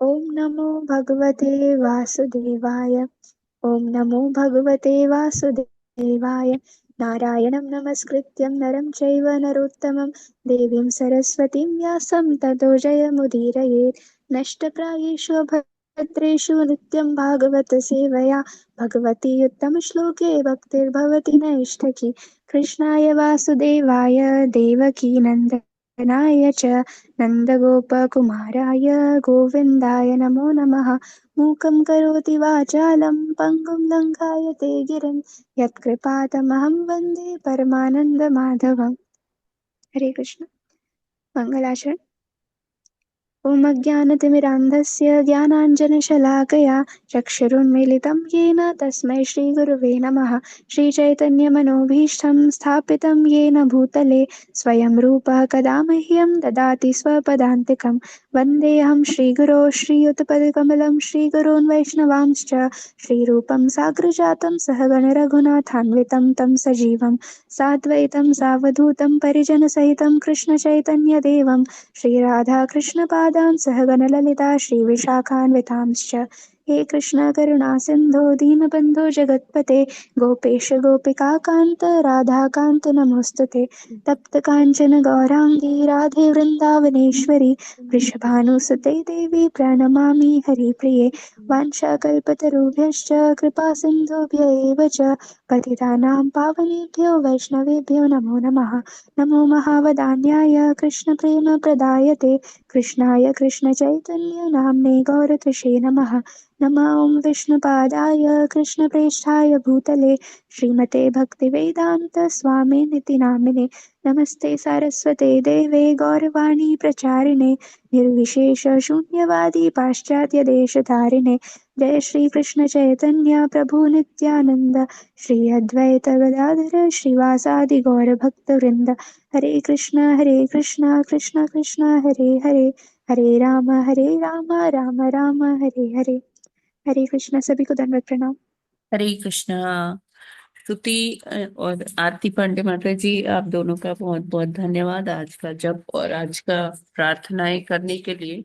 ओम नमो भगवते वासुदेवाय। ओम नमो भगवते वासुदेवाय। नारायणं नमस्कृत्यं नरं चैव नरोत्तमं देवीं सरस्वतीं व्यासं ततो जयमुदीरयेत्। नष्टप्रायेषु भद्रेषु नित्यं भागवत सेवया भगवती उत्तमश्लोके भक्तिर्भवति नैष्ठकी। कृष्णाय वासुदेवाय देवकीनन्दनाय च नन्दगोपकुमाराय गोविन्दाय नमो नमः। मूकं करोति वाचालं पङ्गुं लङ्घायते गिरिं यत्कृपातमहं वन्दे परमानन्दमाधवम्। हरे कृष्ण। मंगलाचरण। ॐ अज्ञानतिमिरान्धस्य ज्ञानाञ्जनशलाकया चक्षुरुन्मीलितं येन तस्मै श्रीगुरुवे नमः। श्रीचैतन्यमनोभीष्टं स्थापितं येन भूतले स्वयं रूपः कदा मह्यं ददाति स्वपदान्तिकं। वन्देऽहं श्रीगुरो श्रीयुतपदकमलं श्रीगुरून् वैष्णवांश्च श्रीरूपं साग्रजातं सहगणरघुनाथान्वितं तं सजीवं साद्वैतं सावधूतं परिजनसहितं कृष्णचैतन्यदेवं श्रीराधाकृष्णपादान् सहगणललिता श्रीविशाखान्वितांश्च। हे कृष्ण करुणा सिन्धो दीनबन्धो जगत्पते गोपेश गोपिकान्त राधाकान्त नमोऽस्तुते। तप्तकाञ्चन गौराङ्गी राधे वृन्दावनेश्वरी वृषभानुसुते देवी प्रणमामि हरिप्रिये। वाञ्छाकल्पतरुभ्यश्च कृपासिन्धुभ्य एव च पतितानां पावनेभ्यो वैष्णवेभ्यो नमो नमः। नमो महावदान्याय कृष्णप्रेमप्रदायते कृष्णाय कृष्णचैतन्यनाम्ने गौरतुषे नमः। नमः ॐ विष्णुपादाय कृष्णप्रेष्ठाय भूतले श्रीमते भक्तिवेदान्तस्वामिनिति नामिने। नमस्ते सारस्वते देवे गौरवाणी प्रचारिणे निर्विशेषशून्यवादी पाश्चात्यदेशतारिणे। जय श्री कृष्ण चैतन्य प्रभु नित्यानंद श्री अद्वैत गदाधर श्रीवासादि गौरभक्तवृंद। हरे कृष्णा कृष्ण कृष्ण हरे हरे हरे राम राम राम हरे हरे। हरे कृष्णा। सभी को दंडवत प्रणाम। हरे कृष्णा। श्रुति और आरती पांडे माता जी, आप दोनों का बहुत बहुत धन्यवाद आज का जप और आज का प्रार्थनाएं करने के लिए।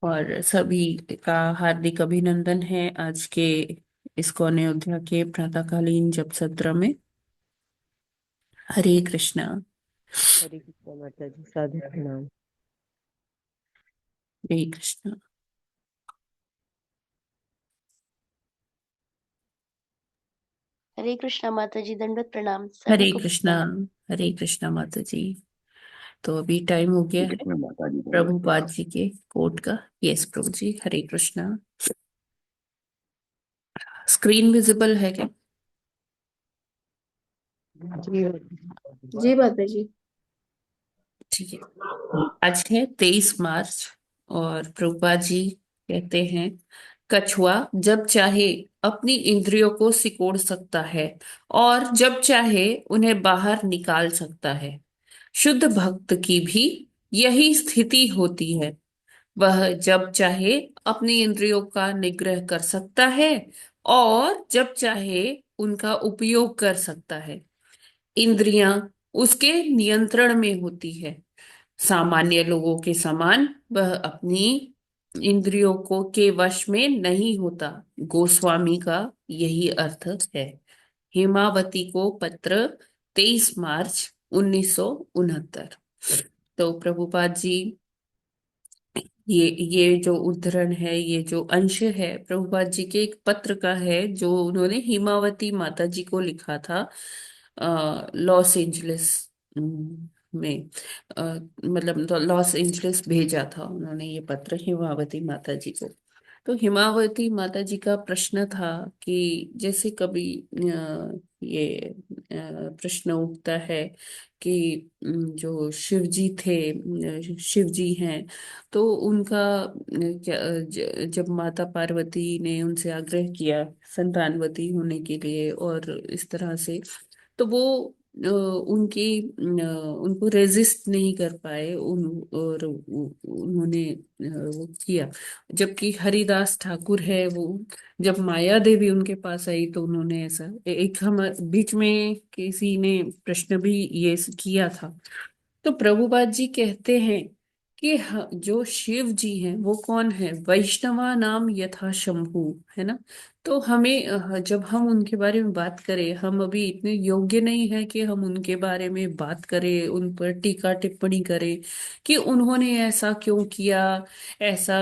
और सभी का हार्दिक अभिनंदन है आज के इस्कॉन अयोध्या के प्रातःकालीन जप सत्र में। हरे कृष्णा। हरे कृष्णा माता जी, साधु प्रणाम। हरे कृष्णा। हरे कृष्णा माता जी, दंडवत प्रणाम सभी हरे को। कृष्णा। हरे कृष्णा माता जी। तो अभी टाइम हो गया है कृष्ण माता जी को। प्रभुपाद जी के कोट का। यस प्रभु जी, हरे कृष्णा। स्क्रीन विजिबल है क्या? जी जी माता जी। ठीक है। आज है 23 मार्च और प्रभुपाद जी कहते हैं, कछुआ जब चाहे अपनी इंद्रियों को सिकोड़ सकता है और जब चाहे उन्हें बाहर निकाल सकता है। शुद्ध भक्त की भी यही स्थिति होती है। वह जब चाहे अपनी इंद्रियों का निग्रह कर सकता है और जब चाहे उनका उपयोग कर सकता है। इंद्रियां उसके नियंत्रण में होती है। सामान्य लोगों के समान वह अपनी इंद्रियों को के वश में नहीं होता। गोस्वामी का यही अर्थ है। हेमावती को पत्र 23 मार्च 1969। तो प्रभुपाद जी, ये जो उद्धरण है, ये जो अंश है प्रभुपाद जी के एक पत्र का है जो उन्होंने हेमावती माता जी को लिखा था लॉस एंजलिस में। अ, मतलब तो लॉस एंजलिस भेजा था उन्होंने ये पत्र हिमावती माता जी को। तो हिमावती माता जी का प्रश्न था कि जैसे कभी ये प्रश्न उठता है कि जो शिव जी थे, शिव जी हैं, तो उनका जब माता पार्वती ने उनसे आग्रह किया संतानवती होने के लिए और इस तरह से, तो वो उनको रेजिस्ट नहीं कर पाए और उन्होंने वो किया। जबकि हरिदास ठाकुर है वो, जब माया देवी उनके पास आई तो उन्होंने ऐसा एक हम बीच में किसी ने प्रश्न भी ये किया था। तो प्रभुपाद जी कहते हैं कि जो शिव जी हैं वो कौन है, वैष्णवा नाम यथा शंभु, है ना। तो हमें जब हम उनके बारे में बात करें, हम अभी इतने योग्य नहीं है कि हम उनके बारे में बात करें, उन पर टीका टिप्पणी करें कि उन्होंने ऐसा क्यों किया, ऐसा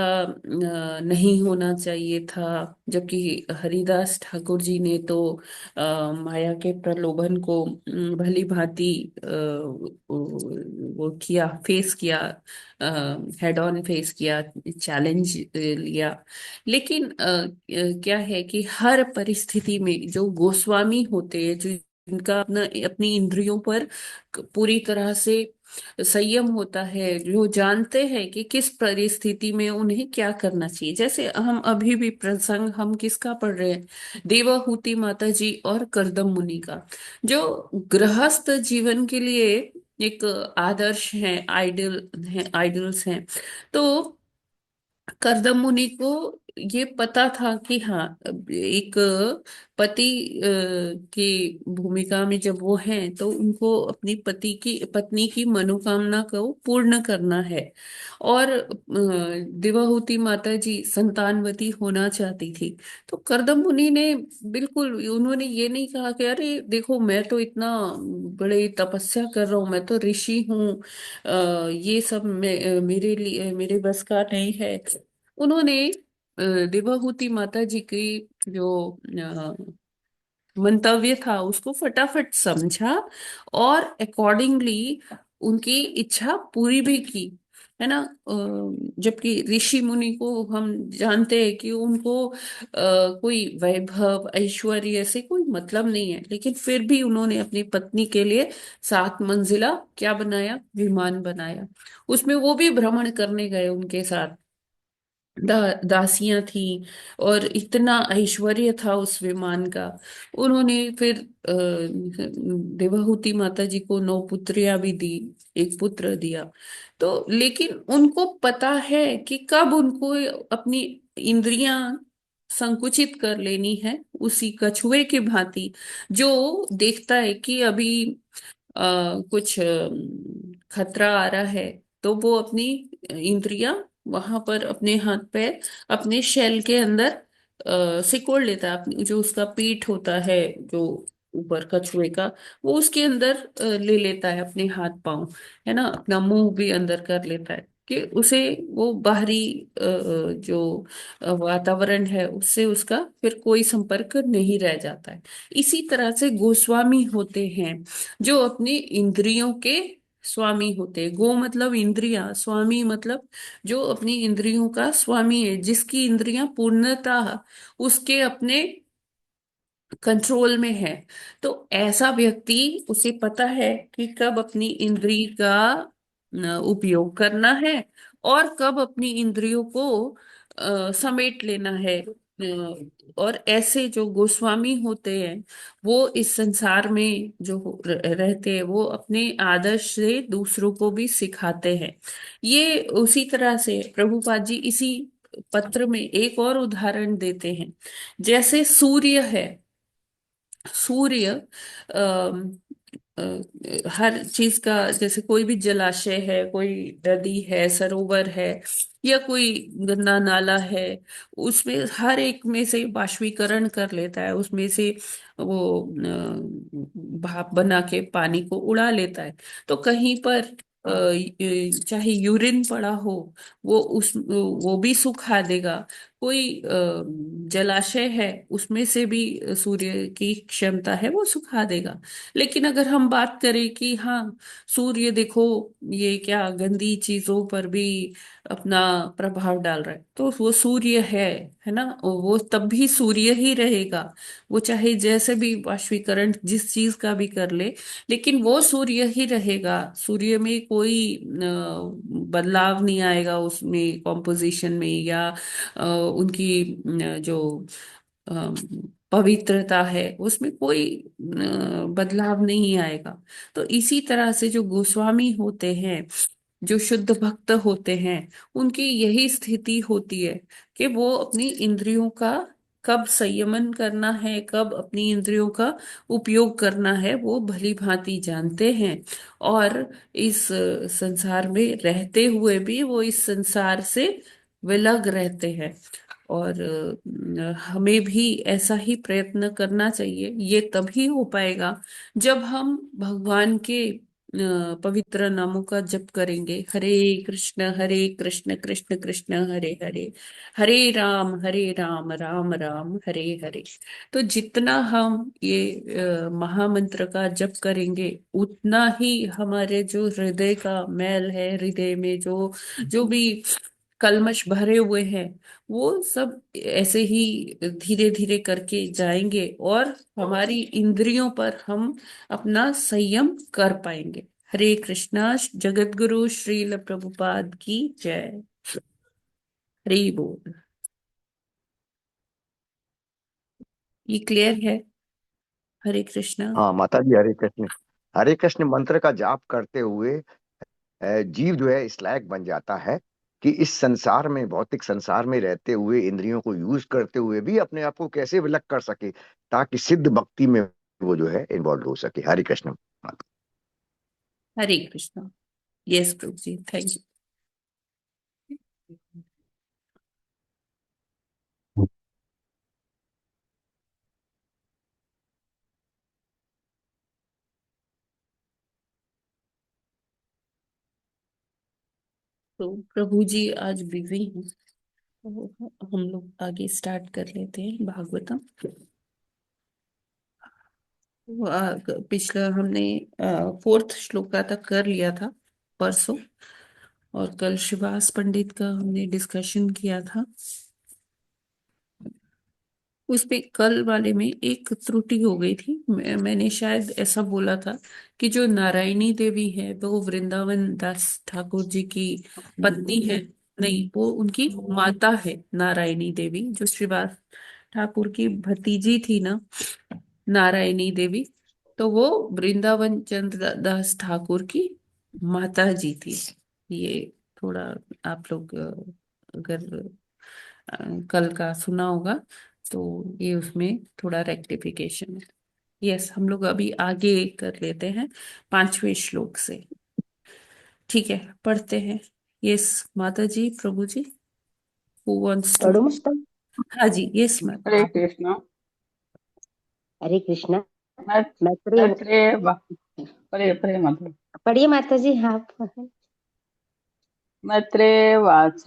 नहीं होना चाहिए था। जबकि हरिदास ठाकुर जी ने तो माया के प्रलोभन को भली भांति वो किया, फेस किया, हेड ऑन फेस किया, चैलेंज लिया। लेकिन क्या है कि हर परिस्थिति में जो गोस्वामी होते हैं, जो जिनका अपनी इंद्रियों पर पूरी तरह से संयम होता है, जो जानते हैं कि किस परिस्थिति में उन्हें क्या करना चाहिए। जैसे हम अभी भी प्रसंग हम किसका पढ़ रहे हैं, देवहूति माता जी और करदम मुनि का, जो गृहस्थ जीवन के लिए एक आदर्श है, आइडल्स हैं। तो करदम मुनि को ये पता था कि हाँ, एक पति की भूमिका में जब वो हैं तो उनको अपनी पत्नी की मनोकामना को पूर्ण करना है। और देवाहुति माता जी संतानवती होना चाहती थी। तो करदम मुनि ने बिल्कुल, उन्होंने ये नहीं कहा कि अरे देखो, मैं तो इतना बड़े तपस्या कर रहा हूँ, मैं तो ऋषि हूँ, ये सब मेरे लिए मेरे बस का नहीं है। उन्होंने देवाहुति माता जी की जो मंतव्य था उसको फटाफट समझा और अकॉर्डिंगली उनकी इच्छा पूरी भी की, है ना। जबकि ऋषि मुनि को हम जानते हैं कि उनको कोई वैभव ऐश्वर्य से कोई मतलब नहीं है, लेकिन फिर भी उन्होंने अपनी पत्नी के लिए 7 मंजिला क्या बनाया, विमान बनाया। उसमें वो भी भ्रमण करने गए उनके साथ, दासियां थी, और इतना ऐश्वर्य था उस विमान का। उन्होंने फिर देवहूति माता जी को 9 पुत्रियां भी दी, एक पुत्र दिया। तो लेकिन उनको पता है कि कब उनको अपनी इंद्रियां संकुचित कर लेनी है, उसी कछुए की भांति जो देखता है कि अभी कुछ खतरा आ रहा है, तो वो अपनी इंद्रियां वहां पर अपने हाथ पैर अपने शेल के अंदर सिकोड़ लेता है, अपनी जो उसका पीठ होता है, जो ऊपर कछुए का, वो उसके अंदर ले लेता है अपने हाथ पांव, है ना, अपना मुंह भी अंदर कर लेता है कि उसे वो बाहरी जो वातावरण है उससे उसका फिर कोई संपर्क नहीं रह जाता है। इसी तरह से गोस्वामी होते हैं जो अपनी इंद्रियों के स्वामी होते हैं। गो मतलब इंद्रियां, स्वामी मतलब जो अपनी इंद्रियों का स्वामी है, जिसकी इंद्रियां पूर्णतः उसके अपने कंट्रोल में है। तो ऐसा व्यक्ति, उसे पता है कि कब अपनी इंद्री का उपयोग करना है और कब अपनी इंद्रियों को समेट लेना है। और ऐसे जो गोस्वामी होते हैं वो इस संसार में जो रहते हैं, वो अपने आदर्श से दूसरों को भी सिखाते हैं। ये उसी तरह से प्रभुपाद जी इसी पत्र में एक और उदाहरण देते हैं। जैसे सूर्य है, सूर्य अम, अ, हर चीज का, जैसे कोई भी जलाशय है, कोई नदी है, सरोवर है, या कोई गंदा नाला है, उसमें हर एक में से बाष्पीकरण कर लेता है, उसमें से वो भाप बना के पानी को उड़ा लेता है। तो कहीं पर चाहे यूरिन पड़ा हो, वो भी सुखा देगा। कोई जलाशय है, उसमें से भी सूर्य की क्षमता है, वो सुखा देगा। लेकिन अगर हम बात करें कि हाँ, सूर्य देखो ये क्या गंदी चीजों पर भी अपना प्रभाव डाल रहा है, तो वो सूर्य है ना, वो तब भी सूर्य ही रहेगा। वो चाहे जैसे भी वाष्पीकरण जिस चीज का भी कर ले, लेकिन वो सूर्य ही रहेगा। सूर्य में कोई बदलाव नहीं आएगा उसमें, कॉम्पोजिशन में, या उनकी जो अ, पवित्रता है उसमें कोई बदलाव नहीं आएगा। तो इसी तरह से जो गोस्वामी होते हैं, जो शुद्ध भक्त होते हैं, उनकी यही स्थिति होती है कि वो अपनी इंद्रियों का कब संयमन करना है, कब अपनी इंद्रियों का उपयोग करना है, वो भली भांति जानते हैं। और इस संसार में रहते हुए भी वो इस संसार से विलग रहते हैं। और हमें भी ऐसा ही प्रयत्न करना चाहिए। ये तभी हो पाएगा जब हम भगवान के पवित्र नामों का जप करेंगे। हरे कृष्ण कृष्ण कृष्ण हरे हरे, हरे राम राम राम हरे हरे। तो जितना हम ये महामंत्र का जप करेंगे, उतना ही हमारे जो हृदय का मैल है, हृदय में जो जो भी कल्मश भरे हुए हैं, वो सब ऐसे ही धीरे धीरे करके जाएंगे और हमारी इंद्रियों पर हम अपना संयम कर पाएंगे। हरे कृष्णा। जगत गुरु श्रील प्रभुपाद की जय। हरि बोल। ये क्लियर है? हरे कृष्णा। हाँ माता जी, हरे कृष्ण। हरे कृष्ण मंत्र का जाप करते हुए जीव जो है इस लायक बन जाता है कि इस संसार में, भौतिक संसार में रहते हुए, इंद्रियों को यूज करते हुए भी अपने आप को कैसे विलग कर सके, ताकि सिद्ध भक्ति में वो जो है इन्वॉल्व हो सके। हरे कृष्ण। हरे कृष्णा। यस प्रभु जी, थैंक यू। तो प्रभु जी आज बिजी हैं, तो हम लोग आगे स्टार्ट कर लेते हैं भागवतम। पिछला हमने फोर्थ श्लोका तक कर लिया था परसों, और कल शिवास पंडित का हमने डिस्कशन किया था। उसपे कल वाले में एक त्रुटि हो गई थी। मैंने शायद ऐसा बोला था कि जो नारायणी देवी है वो वृंदावन दास ठाकुर जी की पत्नी है। नहीं, वो उनकी माता है। नारायणी देवी जो श्रीवास ठाकुर की भतीजी थी ना, नारायणी देवी, तो वो वृंदावन चंद्र दास ठाकुर की माता जी थी। ये थोड़ा आप लोग अगर कल का सुना होगा तो ये उसमें थोड़ा रेक्टिफिकेशन है। यस, हम लोग अभी आगे कर लेते हैं 5वें श्लोक से। ठीक है, पढ़ते हैं। यस माता जी, प्रभु जी, हु वांट्स टू? पढ़ो माता। हाँ जी, यस माता हरे जी। कृष्ण। हरे कृष्णा। मैत्रेय। मैत्रेय परे परे मधु। पढ़िए माता जी। हाँ। मैत्रेय वाच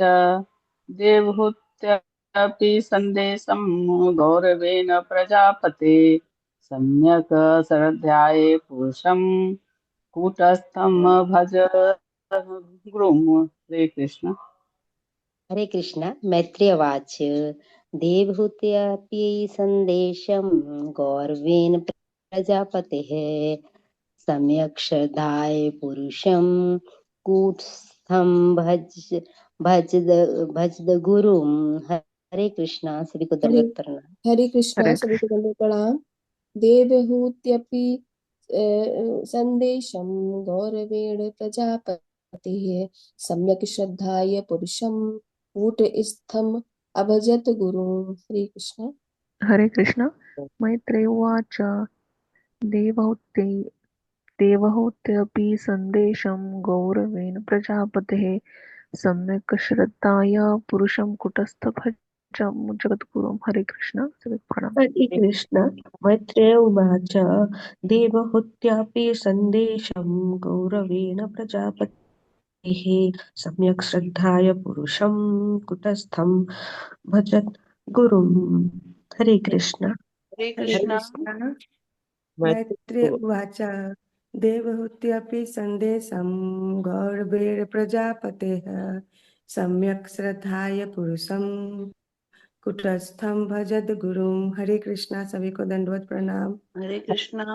देवहूत्यपि सन्देशं गौरवेण प्रजापते सम्यक् श्रद्धयाये पुरुषं कूटस्थं भज गुरुम्। हरे कृष्ण। हरे कृष्णा। मैत्रेयवाच देवहूत्यपि सन्देशं गौरवेण प्रजापतेः सम्यक् श्रद्धाय पुरुषं कूटस्थं भजद गुरुं। हरे कृष्णा। सभी को हरे दंडवत प्रणाम। हरे कृष्णा, हरे सभी कृष्ण। को दंडवत प्रणाम। देवहूत्यपि संदेशं गौरवेण प्रजापतिः सम्यक् श्रद्धाय पुरुषं कूटस्थम् अभजत गुरुं। श्री कृष्ण। हरे कृष्ण। मैत्रेय उवाच देवहूते देवहूत्यपि सन्देशं गौरवेण प्रजापतेः सम्यक् श्रद्धाय पुरुषं कुटस्थभजं जगद्गुरुं। हरे कृष्ण, सभी प्रणाम। हरे कृष्ण। मैत्रेय उवाच देवहूत्यापि सन्देशं गौरवेण प्रजापतिः सम्यक् श्रद्धाय पुरुषं कुटस्थं भजत् गुरुम्। हरे कृष्ण। हरे हरे कृष्ण। कृष्ण। मैत्रेय मैत्रेय। उवाच देवहूत्यपि सन्देशं गौरवेण प्रजापतेः सम्यक् श्रद्धाय पुरुषं कुटस्थं भजद गुरुं। हरे कृष्णा, सभी को दंडवत प्रणाम। हरे कृष्ण।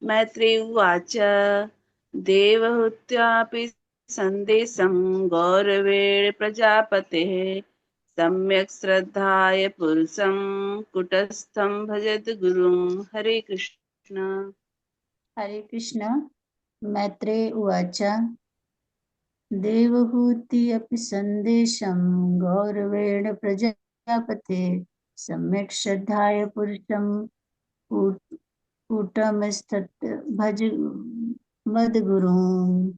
मैत्रेय उवाच देवहूत्यापि सन्देशं गौरवेण प्रजापतेः सम्यक् श्रद्धाय पुरुषं कुटस्थं भजत गुरुं। हरे कृष्ण। हरे कृष्ण। मैत्रेय उवाच देवहूति अपि सन्देशं गौरवेण प्रजापते सम्यक् श्रद्धाय पुरुषं कूटमस्तत् भज मद्गुरुम्।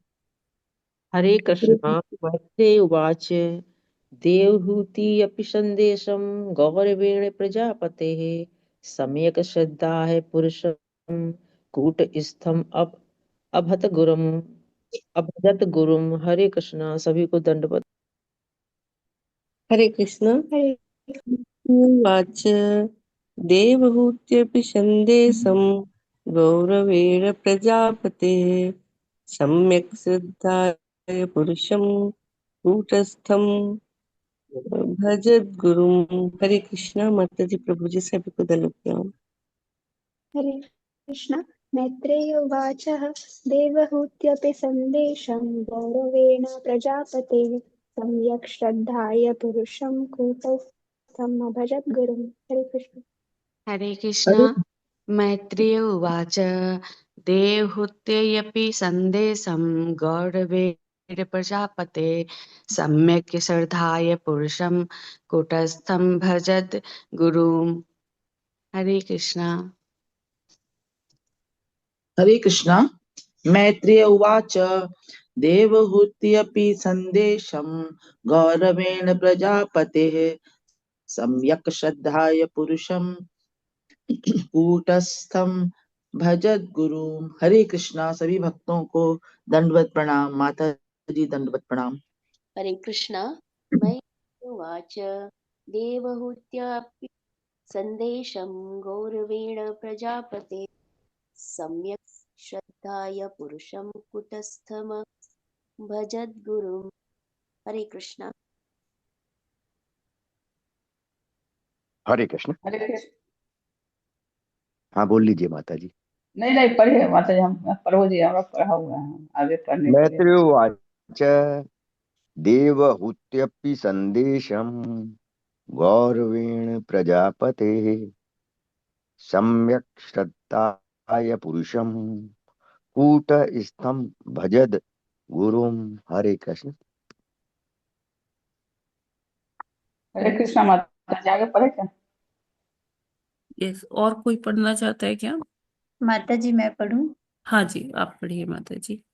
हरे कृष्ण मैत्रेय उवाच देवहूति अपि सन्देशं गौरवेण प्रजापतेः सम्यक् श्रद्धाय पुरुषं कूटस्थम् अभजत गुरुम। हरे कृष्णा, सभी को दंडवत। हरे कृष्ण। हरे उवाच देवहूत्यपि सन्देशं गौरवेण प्रजापतेः सम्यक् श्रद्धाय पुरुषं कूटस्थं भजद्गुरुं। हरे कृष्णा। माता जी, प्रभु जी, सभी को दंडवत प्रणाम। हरे कृष्ण। मैत्रेय उवाच देवहूत्यपि सन्देशं गौरवेण प्रजापतेः सम्यक् श्रद्धाय पुरुषं कूटस्थम् अभजत् गुरुम्। हरे कृष्ण। हरे कृष्ण। मैत्रेय उवाच देवहूत्यपि सन्देशं गौरवेण प्रजापते सम्यक् श्रद्धाय पुरुषं कूटस्थं भजत गुरुम्। हरे कृष्णा। हरे कृष्णा। मैत्रेय उवाच देवहूत्यपि सन्देशं गौरवेण प्रजापतेः सम्यक् श्रद्धाय पुरुषं कूटस्थं भजत गुरु। हरे कृष्णा। सभी भक्तों को दंडवत प्रणाम। माता जी दंडवत प्रणाम। हरे कृष्णा। मैं उवाच देवहूत्यापि सन्देशं गौरवेण प्रजापते सम्यक् श्रद्धाय पुरुषं कुटस्थम भजद्गुरुम्। हरे कृष्णा। हरे कृष्ण। हरे कृष्ण। हाँ बोल लीजिए माता जी। नहीं नहीं, पढ़िए माता जी, हम पढ़ो जी, हम लोग पढ़ा हुआ है आगे पढ़ने के लिए। मैत्रेयोवाच देवहूत्यपि सन्देशं गौरवेण प्रजापतेः सम्यक् श्रद्धाय पुरुषं कूटस्थं भजद गुरुम। हरे कृष्ण। हरे कृष्णा। माता जी आगे पढ़े क्या? यस, और कोई पढ़ना चाहता है क्या? माता जी मैं पढ़ूं? हाँ जी, आप पढ़िए माता जी।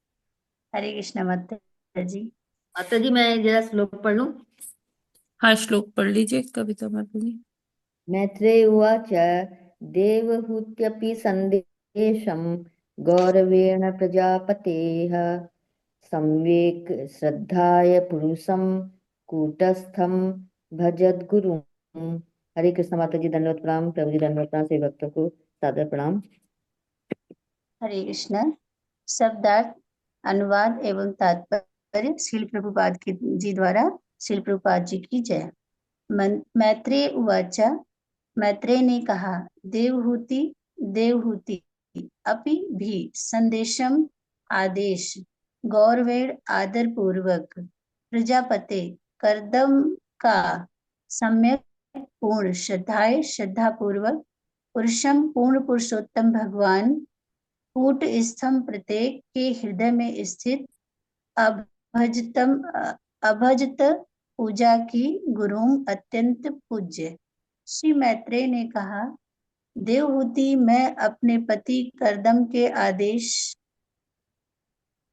हरे कृष्णा माता जी। माता जी, मैं जरा श्लोक पढ़ लूं। हाँ, श्लोक पढ़ लीजिए कविता माता जी। मैत्रेय उवाच देवहूत्यपि सन्देशं गौरवेण प्रजापतेः सम्यक् श्रद्धाय पुरुषं कूटस्थं भजद्गुरुम्। हरे कृष्ण। माता जी दंडवत प्रणाम। प्रभु जी दंडवत प्रणाम। सभी भक्तों को सादर प्रणाम। हरे कृष्णा। शब्दार्थ, अनुवाद एवं तात्पर्य श्रील प्रभुपाद जी द्वारा। श्रील प्रभुपाद जी की जय। मैत्रेय उवाच, मैत्रेय ने कहा, देवहूति देवहूति अपि भी संदेशम आदेश गौरवेण आदर पूर्वक प्रजापते कर्दम का सम्यक पूर्ण श्रद्धाए श्रद्धा पूर्वक पुरुषम पूर्ण पुरुषोत्तम भगवान कूट स्थम प्रत्येक के हृदय में स्थित अभजतम अभजत पूजा की गुरुम अत्यंत पूज्य। श्री मैत्रेय ने कहा, देवहूति मैं अपने पति कर्दम के आदेश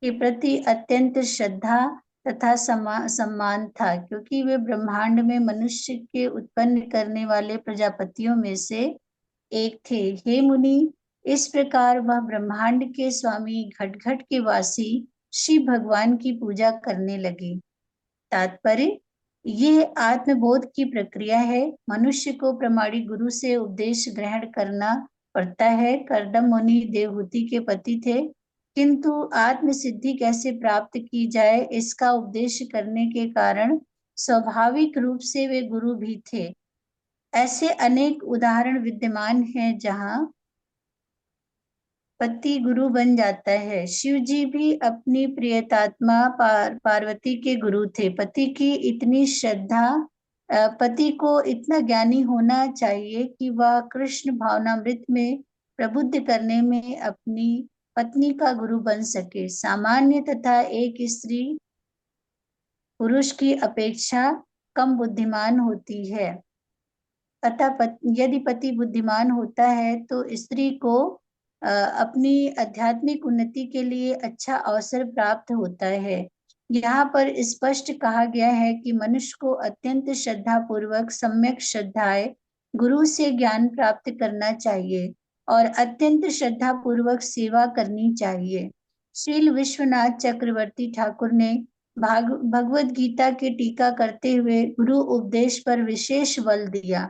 के प्रति अत्यंत श्रद्धा तथा सम्मान था, क्योंकि वे ब्रह्मांड में मनुष्य के उत्पन्न करने वाले प्रजापतियों में से एक थे। हे मुनि, इस प्रकार वह ब्रह्मांड के स्वामी घट-घट के वासी श्री भगवान की पूजा करने लगे। तात्पर्य, यह आत्मबोध की प्रक्रिया है। मनुष्य को प्रामाणिक गुरु से उपदेश ग्रहण करना पड़ता है। कर्दम मुनि देवहूति के पति थे, किंतु आत्म सिद्धि कैसे प्राप्त की जाए इसका उपदेश करने के कारण स्वाभाविक रूप से वे गुरु भी थे। ऐसे अनेक उदाहरण विद्यमान हैं जहां पति गुरु बन जाता है। शिव जी भी अपनी प्रियतात्मा पार्वती के गुरु थे। पति को इतना ज्ञानी होना चाहिए कि वह कृष्ण भावनामृत में प्रबुद्ध करने में अपनी पत्नी का गुरु बन सके। सामान्य तथा एक स्त्री पुरुष की अपेक्षा कम बुद्धिमान होती है। यदि पति बुद्धिमान होता है तो स्त्री को अपनी आध्यात्मिक उन्नति के लिए अच्छा अवसर प्राप्त होता है। यहाँ पर स्पष्ट कहा गया है कि मनुष्य को अत्यंत श्रद्धा पूर्वक सम्यक श्रद्धाए गुरु से ज्ञान प्राप्त करना चाहिए और अत्यंत श्रद्धा पूर्वक सेवा करनी चाहिए। श्रील विश्वनाथ चक्रवर्ती ठाकुर ने भगवद गीता की टीका करते हुए गुरु उपदेश पर विशेष बल दिया।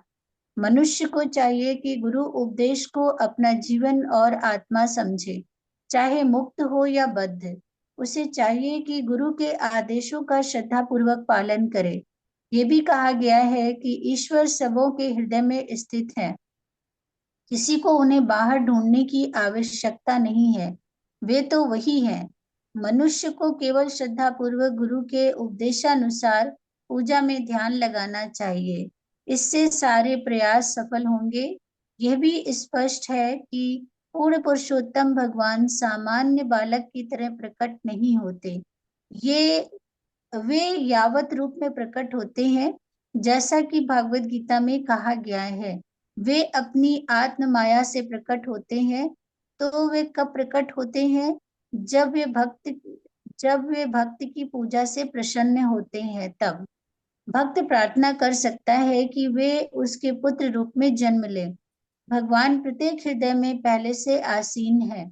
मनुष्य को चाहिए कि गुरु उपदेश को अपना जीवन और आत्मा समझे, चाहे मुक्त हो या बद्ध। उसे चाहिए कि गुरु के आदेशों का श्रद्धा पूर्वक पालन करे। ये भी कहा गया है कि ईश्वर सबों के हृदय में स्थित है, किसी को उन्हें बाहर ढूंढने की आवश्यकता नहीं है, वे तो वही हैं। मनुष्य को केवल श्रद्धा पूर्वक गुरु के उपदेशानुसार पूजा में ध्यान लगाना चाहिए, इससे सारे प्रयास सफल होंगे। यह भी स्पष्ट है कि पूर्ण पुरुषोत्तम भगवान सामान्य बालक की तरह प्रकट नहीं होते, वे यावत रूप में प्रकट होते हैं, जैसा कि भागवत गीता में कहा गया है। वे अपनी आत्म माया से प्रकट होते हैं। तो वे कब प्रकट होते हैं? जब वे भक्त की पूजा से प्रसन्न होते हैं। तब भक्त प्रार्थना कर सकता है कि वे उसके पुत्र रूप में जन्म ले। भगवान प्रत्येक हृदय में पहले से आसीन है।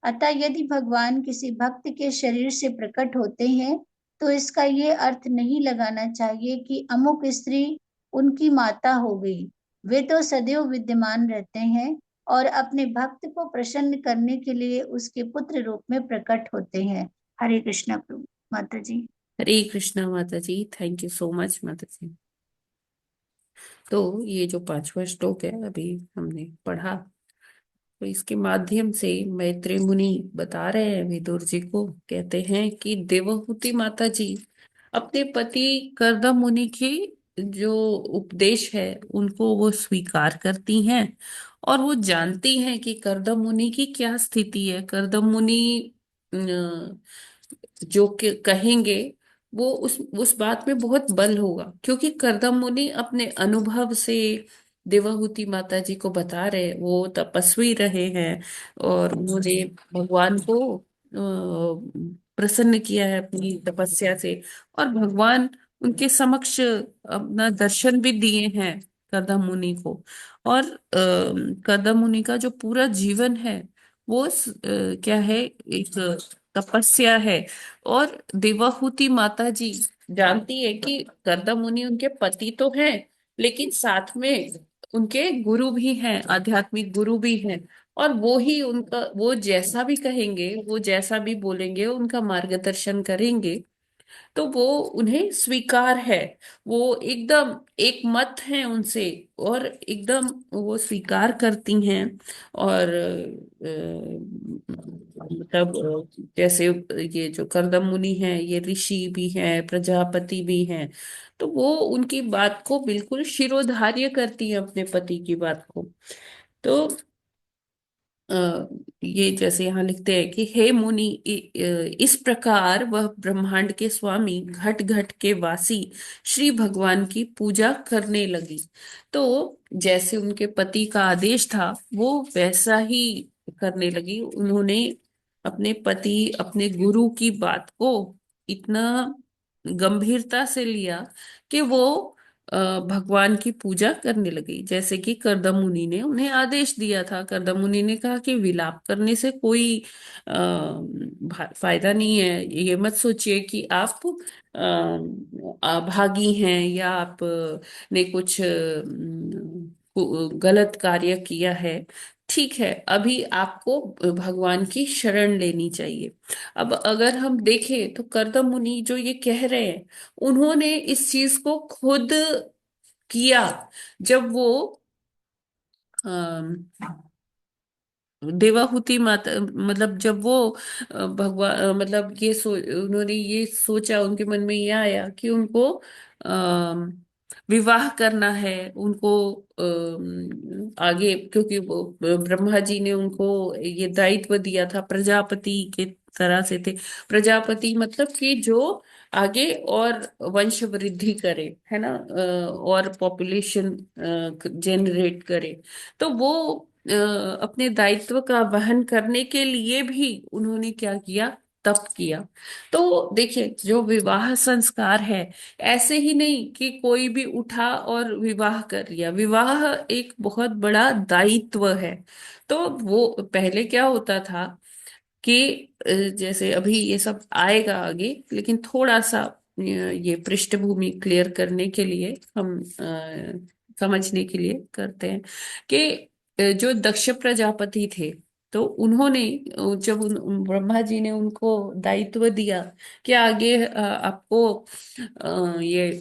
अतः यदि भगवान किसी भक्त के शरीर से प्रकट होते हैं तो इसका ये अर्थ नहीं लगाना चाहिए कि अमुक स्त्री उनकी माता हो गई। वे तो सदैव विद्यमान रहते हैं और अपने भक्त को प्रसन्न करने के लिए उसके पुत्र रूप में प्रकट होते हैं। हरे कृष्णा प्रभु माता जी। हरे कृष्णा माता जी, थैंक यू सो मच माता जी। तो ये जो 5वां श्लोक है अभी हमने पढ़ा, तो इसके माध्यम से मैत्रेय मुनि बता रहे हैं विदुर जी को, कहते हैं कि देवहूति माता जी अपने पति कर्दम मुनि की जो उपदेश है उनको वो स्वीकार करती हैं और वो जानती हैं कि कर्दम मुनि की क्या स्थिति है। कर्दम मुनि जो कहेंगे वो उस बात में बहुत बल होगा, क्योंकि कर्दम मुनि अपने अनुभव से देवहूति माता जी को बता रहे, वो तपस्वी रहे हैं और उन्होंने भगवान को प्रसन्न किया है अपनी तपस्या से, और भगवान उनके समक्ष अपना दर्शन भी दिए हैं कर्दम मुनि को। और कर्दम मुनि का जो पूरा जीवन है वो क्या है, एक तपस्या है। और देवहूति माता जी जानती है कि कर्दम मुनि उनके पति तो हैं, लेकिन साथ में उनके गुरु भी हैं, आध्यात्मिक गुरु भी हैं, और वो ही उनका, वो जैसा भी कहेंगे, वो जैसा भी बोलेंगे, उनका मार्गदर्शन करेंगे, तो वो उन्हें स्वीकार है। वो एकदम एक मत है उनसे और एकदम वो स्वीकार करती हैं। और मतलब जैसे ये जो कर्दम मुनि हैं ये ऋषि भी हैं, प्रजापति भी हैं, तो वो उनकी बात को बिल्कुल शिरोधार्य करती हैं, अपने पति की बात को। तो ये जैसे यहाँ लिखते हैं कि हे मुनि, इस प्रकार वह ब्रह्मांड के स्वामी घट घट के वासी श्री भगवान की पूजा करने लगी। तो जैसे उनके पति का आदेश था वो वैसा ही करने लगी। उन्होंने अपने पति, अपने गुरु की बात को इतना गंभीरता से लिया कि वो भगवान की पूजा करने लगी, जैसे कि कर्दम मुनि ने उन्हें आदेश दिया था। कर्दम मुनि ने कहा कि विलाप करने से कोई फायदा नहीं है। ये मत सोचिए कि आप अभागी हैं या आप ने कुछ गलत कार्य किया है। ठीक है, अभी आपको भगवान की शरण लेनी चाहिए। अब अगर हम देखें तो कर्दम मुनि जो ये कह रहे हैं, उन्होंने इस चीज को खुद किया। जब वो अम, देवाहुति माता, मतलब जब वो भगवान, मतलब उन्होंने ये सोचा, उनके मन में ये आया कि उनको विवाह करना है उनको आगे, क्योंकि वो ब्रह्मा जी ने उनको ये दायित्व दिया था, प्रजापति के तरह से थे। प्रजापति मतलब कि जो आगे और वंश वृद्धि करे, है ना, और पॉपुलेशन जनरेट करे। तो वो अपने दायित्व का वहन करने के लिए भी उन्होंने क्या किया, तप किया। तो देखिए, जो विवाह संस्कार है, ऐसे ही नहीं कि कोई भी उठा और विवाह कर लिया। विवाह एक बहुत बड़ा दायित्व है। तो वो पहले क्या होता था कि जैसे अभी ये सब आएगा आगे, लेकिन थोड़ा सा ये पृष्ठभूमि क्लियर करने के लिए हम समझने के लिए करते हैं कि जो दक्ष प्रजापति थे, तो उन्होंने जब ब्रह्मा जी ने उनको दायित्व दिया कि आगे आपको ये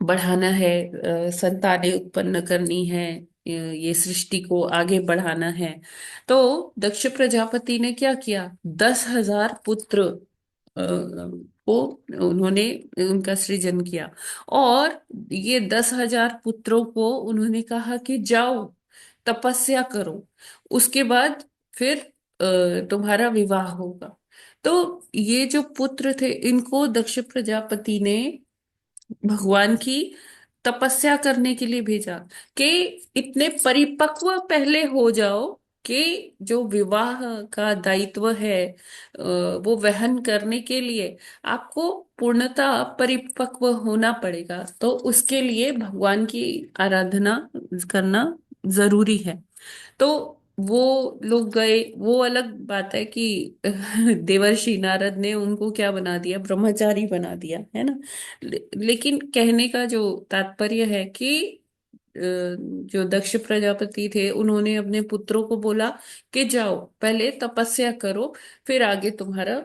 बढ़ाना है, संतानें उत्पन्न करनी है, ये सृष्टि को आगे बढ़ाना है। तो दक्ष प्रजापति ने क्या किया, 10,000 पुत्र को उन्होंने उनका सृजन किया। और ये 10,000 पुत्रों को उन्होंने कहा कि जाओ तपस्या करो, उसके बाद फिर तुम्हारा विवाह होगा। तो ये जो पुत्र थे, इनको दक्ष प्रजापति ने भगवान की तपस्या करने के लिए भेजा कि इतने परिपक्व पहले हो जाओ कि जो विवाह का दायित्व है वो वहन करने के लिए आपको पूर्णतः परिपक्व होना पड़ेगा। तो उसके लिए भगवान की आराधना करना जरूरी है। तो वो लोग गए, वो अलग बात है कि देवर्षि नारद ने उनको क्या बना दिया, ब्रह्मचारी बना दिया, है ना। लेकिन कहने का जो तात्पर्य है कि जो दक्ष प्रजापति थे, उन्होंने अपने पुत्रों को बोला कि जाओ पहले तपस्या करो, फिर आगे तुम्हारा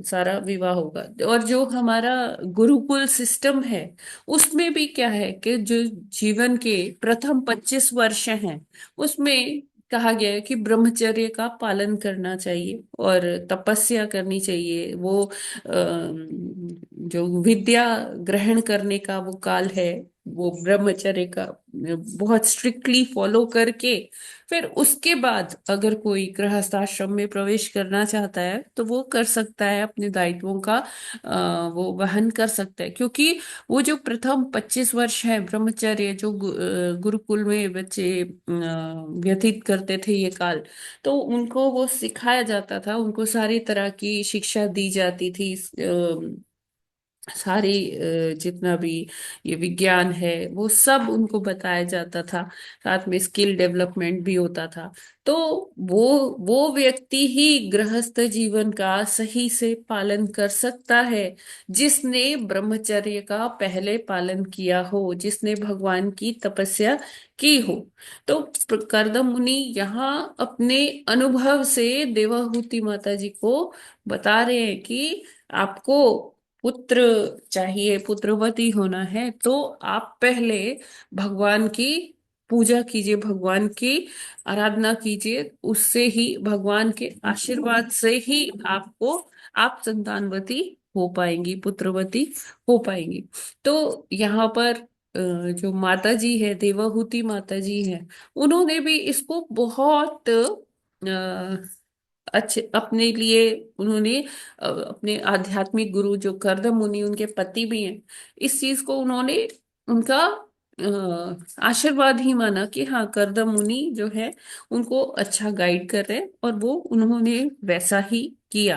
सारा विवाह होगा। और जो हमारा गुरुकुल सिस्टम है, उसमें भी क्या है कि जो जीवन के प्रथम 25 वर्ष हैं, उसमें कहा गया है कि ब्रह्मचर्य का पालन करना चाहिए और तपस्या करनी चाहिए। वो जो विद्या ग्रहण करने का वो काल है, वो ब्रह्मचर्य का बहुत स्ट्रिक्टली फॉलो करके फिर उसके बाद अगर कोई गृहस्थ आश्रम में प्रवेश करना चाहता है तो वो कर सकता है, अपने दायित्वों का वो वहन कर सकता है। क्योंकि वो जो प्रथम 25 वर्ष है ब्रह्मचर्य, जो गुरुकुल में बच्चे व्यतीत करते थे ये काल, तो उनको वो सिखाया जाता था, उनको सारी तरह की शिक्षा दी जाती थी। सारी जितना भी ये विज्ञान है वो सब उनको बताया जाता था, साथ में स्किल डेवलपमेंट भी होता था। तो वो व्यक्ति ही गृहस्थ जीवन का सही से पालन कर सकता है जिसने ब्रह्मचर्य का पहले पालन किया हो, जिसने भगवान की तपस्या की हो। तो कर्दम मुनि यहाँ अपने अनुभव से देवाहूति माता जी को बता रहे हैं कि आपको पुत्र चाहिए, पुत्रवती होना है, तो आप पहले भगवान की पूजा कीजिए, भगवान की आराधना कीजिए। उससे ही, भगवान के आशीर्वाद से ही आपको, आप संतानवती हो पाएंगी, पुत्रवती हो पाएंगी। तो यहाँ पर जो माता जी है, देवाहूति माता जी है, उन्होंने भी इसको बहुत अच्छे अपने लिए, उन्होंने अपने आध्यात्मिक गुरु जो कर्दम मुनि उनके पति भी हैं, इस चीज को उन्होंने उनका आशीर्वाद ही माना कि हाँ, कर्दम मुनि जो है उनको अच्छा गाइड कर रहे हैं, और वो उन्होंने वैसा ही किया,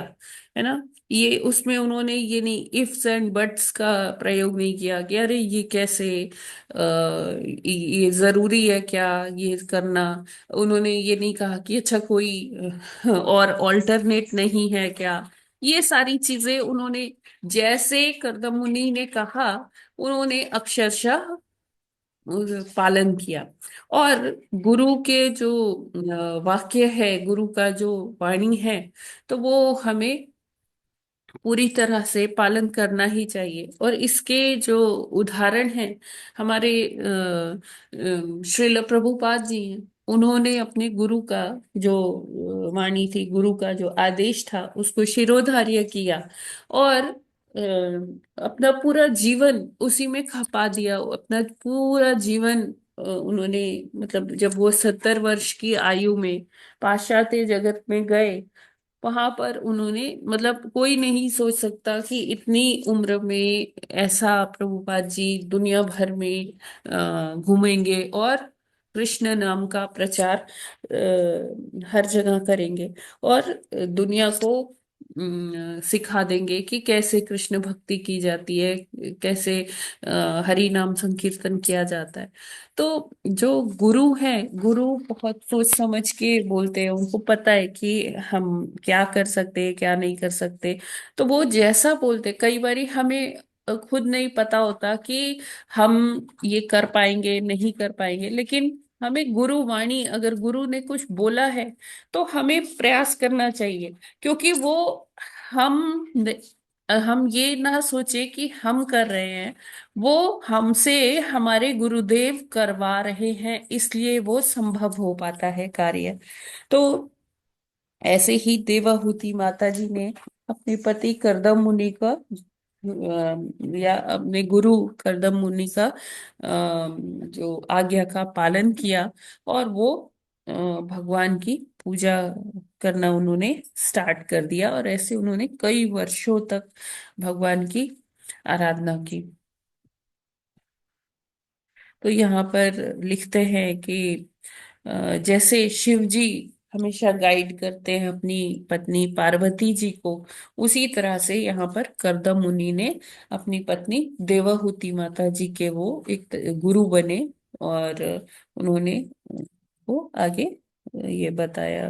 है ना। ये उसमें उन्होंने ये नहीं इफ्स एंड बट्स का प्रयोग नहीं किया कि अरे ये कैसे, ये जरूरी है क्या ये करना। उन्होंने ये नहीं कहा कि अच्छा कोई और ऑल्टरनेट नहीं है क्या। ये सारी चीजें उन्होंने, जैसे कर्दम मुनि ने कहा, उन्होंने अक्षरशः पालन किया। और गुरु के जो वाक्य है, गुरु का जो वाणी है, तो वो हमें पूरी तरह से पालन करना ही चाहिए। और इसके जो उदाहरण हैं, हमारे श्रील प्रभुपाद जी हैं, उन्होंने अपने गुरु का जो वाणी थी, गुरु का जो आदेश था, उसको शिरोधार्य किया और अपना पूरा जीवन उसी में खपा दिया। अपना पूरा जीवन उन्होंने, मतलब जब वो 70 वर्ष की आयु में पाश्चात्य जगत में गए, वहां पर उन्होंने, मतलब कोई नहीं सोच सकता कि इतनी उम्र में ऐसा प्रभुपाद जी दुनिया भर में घूमेंगे और कृष्ण नाम का प्रचार हर जगह करेंगे और दुनिया को सिखा देंगे कि कैसे कृष्ण भक्ति की जाती है, कैसे हरि नाम संकीर्तन किया जाता है। तो जो गुरु हैं, गुरु बहुत सोच समझ के बोलते हैं, उनको पता है कि हम क्या कर सकते हैं क्या नहीं कर सकते। तो वो जैसा बोलते, कई बारी हमें खुद नहीं पता होता कि हम ये कर पाएंगे नहीं कर पाएंगे, लेकिन हमें गुरु वाणी, अगर गुरु ने कुछ बोला है तो हमें प्रयास करना चाहिए, क्योंकि वो हम हम ये ना सोचे कि हम कर रहे हैं, वो हमसे हमारे गुरुदेव करवा रहे हैं, इसलिए वो संभव हो पाता है कार्य। तो ऐसे ही देवाहूति माता जी ने अपने पति करदम मुनि का या अपने गुरु करदम मुनि का जो आज्ञा का पालन किया और वो भगवान की पूजा करना उन्होंने स्टार्ट कर दिया, और ऐसे उन्होंने कई वर्षों तक भगवान की आराधना की। तो यहाँ पर लिखते हैं कि जैसे शिव जी हमेशा गाइड करते हैं अपनी पत्नी पार्वती जी को, उसी तरह से यहाँ पर करदम मुनि ने अपनी पत्नी देवहूति माता जी के वो एक गुरु बने, और उन्होंने वो आगे ये बताया।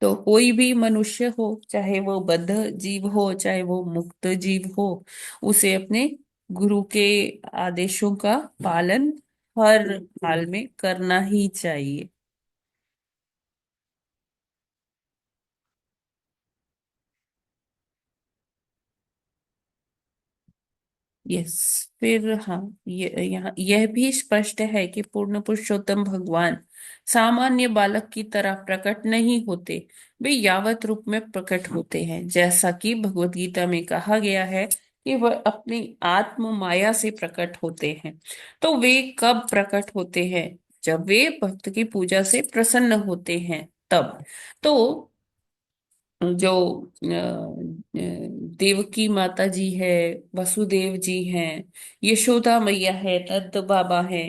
तो कोई भी मनुष्य हो, चाहे वो बद्ध जीव हो चाहे वो मुक्त जीव हो, उसे अपने गुरु के आदेशों का पालन हर हाल में करना ही चाहिए। यस। फिर हाँ, ये यहाँ यह भी स्पष्ट है कि पूर्ण पुरुषोत्तम भगवान सामान्य बालक की तरह प्रकट नहीं होते, वे यावत रूप में प्रकट होते हैं, जैसा कि भगवत गीता में कहा गया है कि वह अपनी आत्म माया से प्रकट होते हैं। तो वे कब प्रकट होते हैं? जब वे भक्त की पूजा से प्रसन्न होते हैं, तब। तो जो देवकी माता जी है, वसुदेव जी हैं, यशोदा मैया है, नंद बाबा है,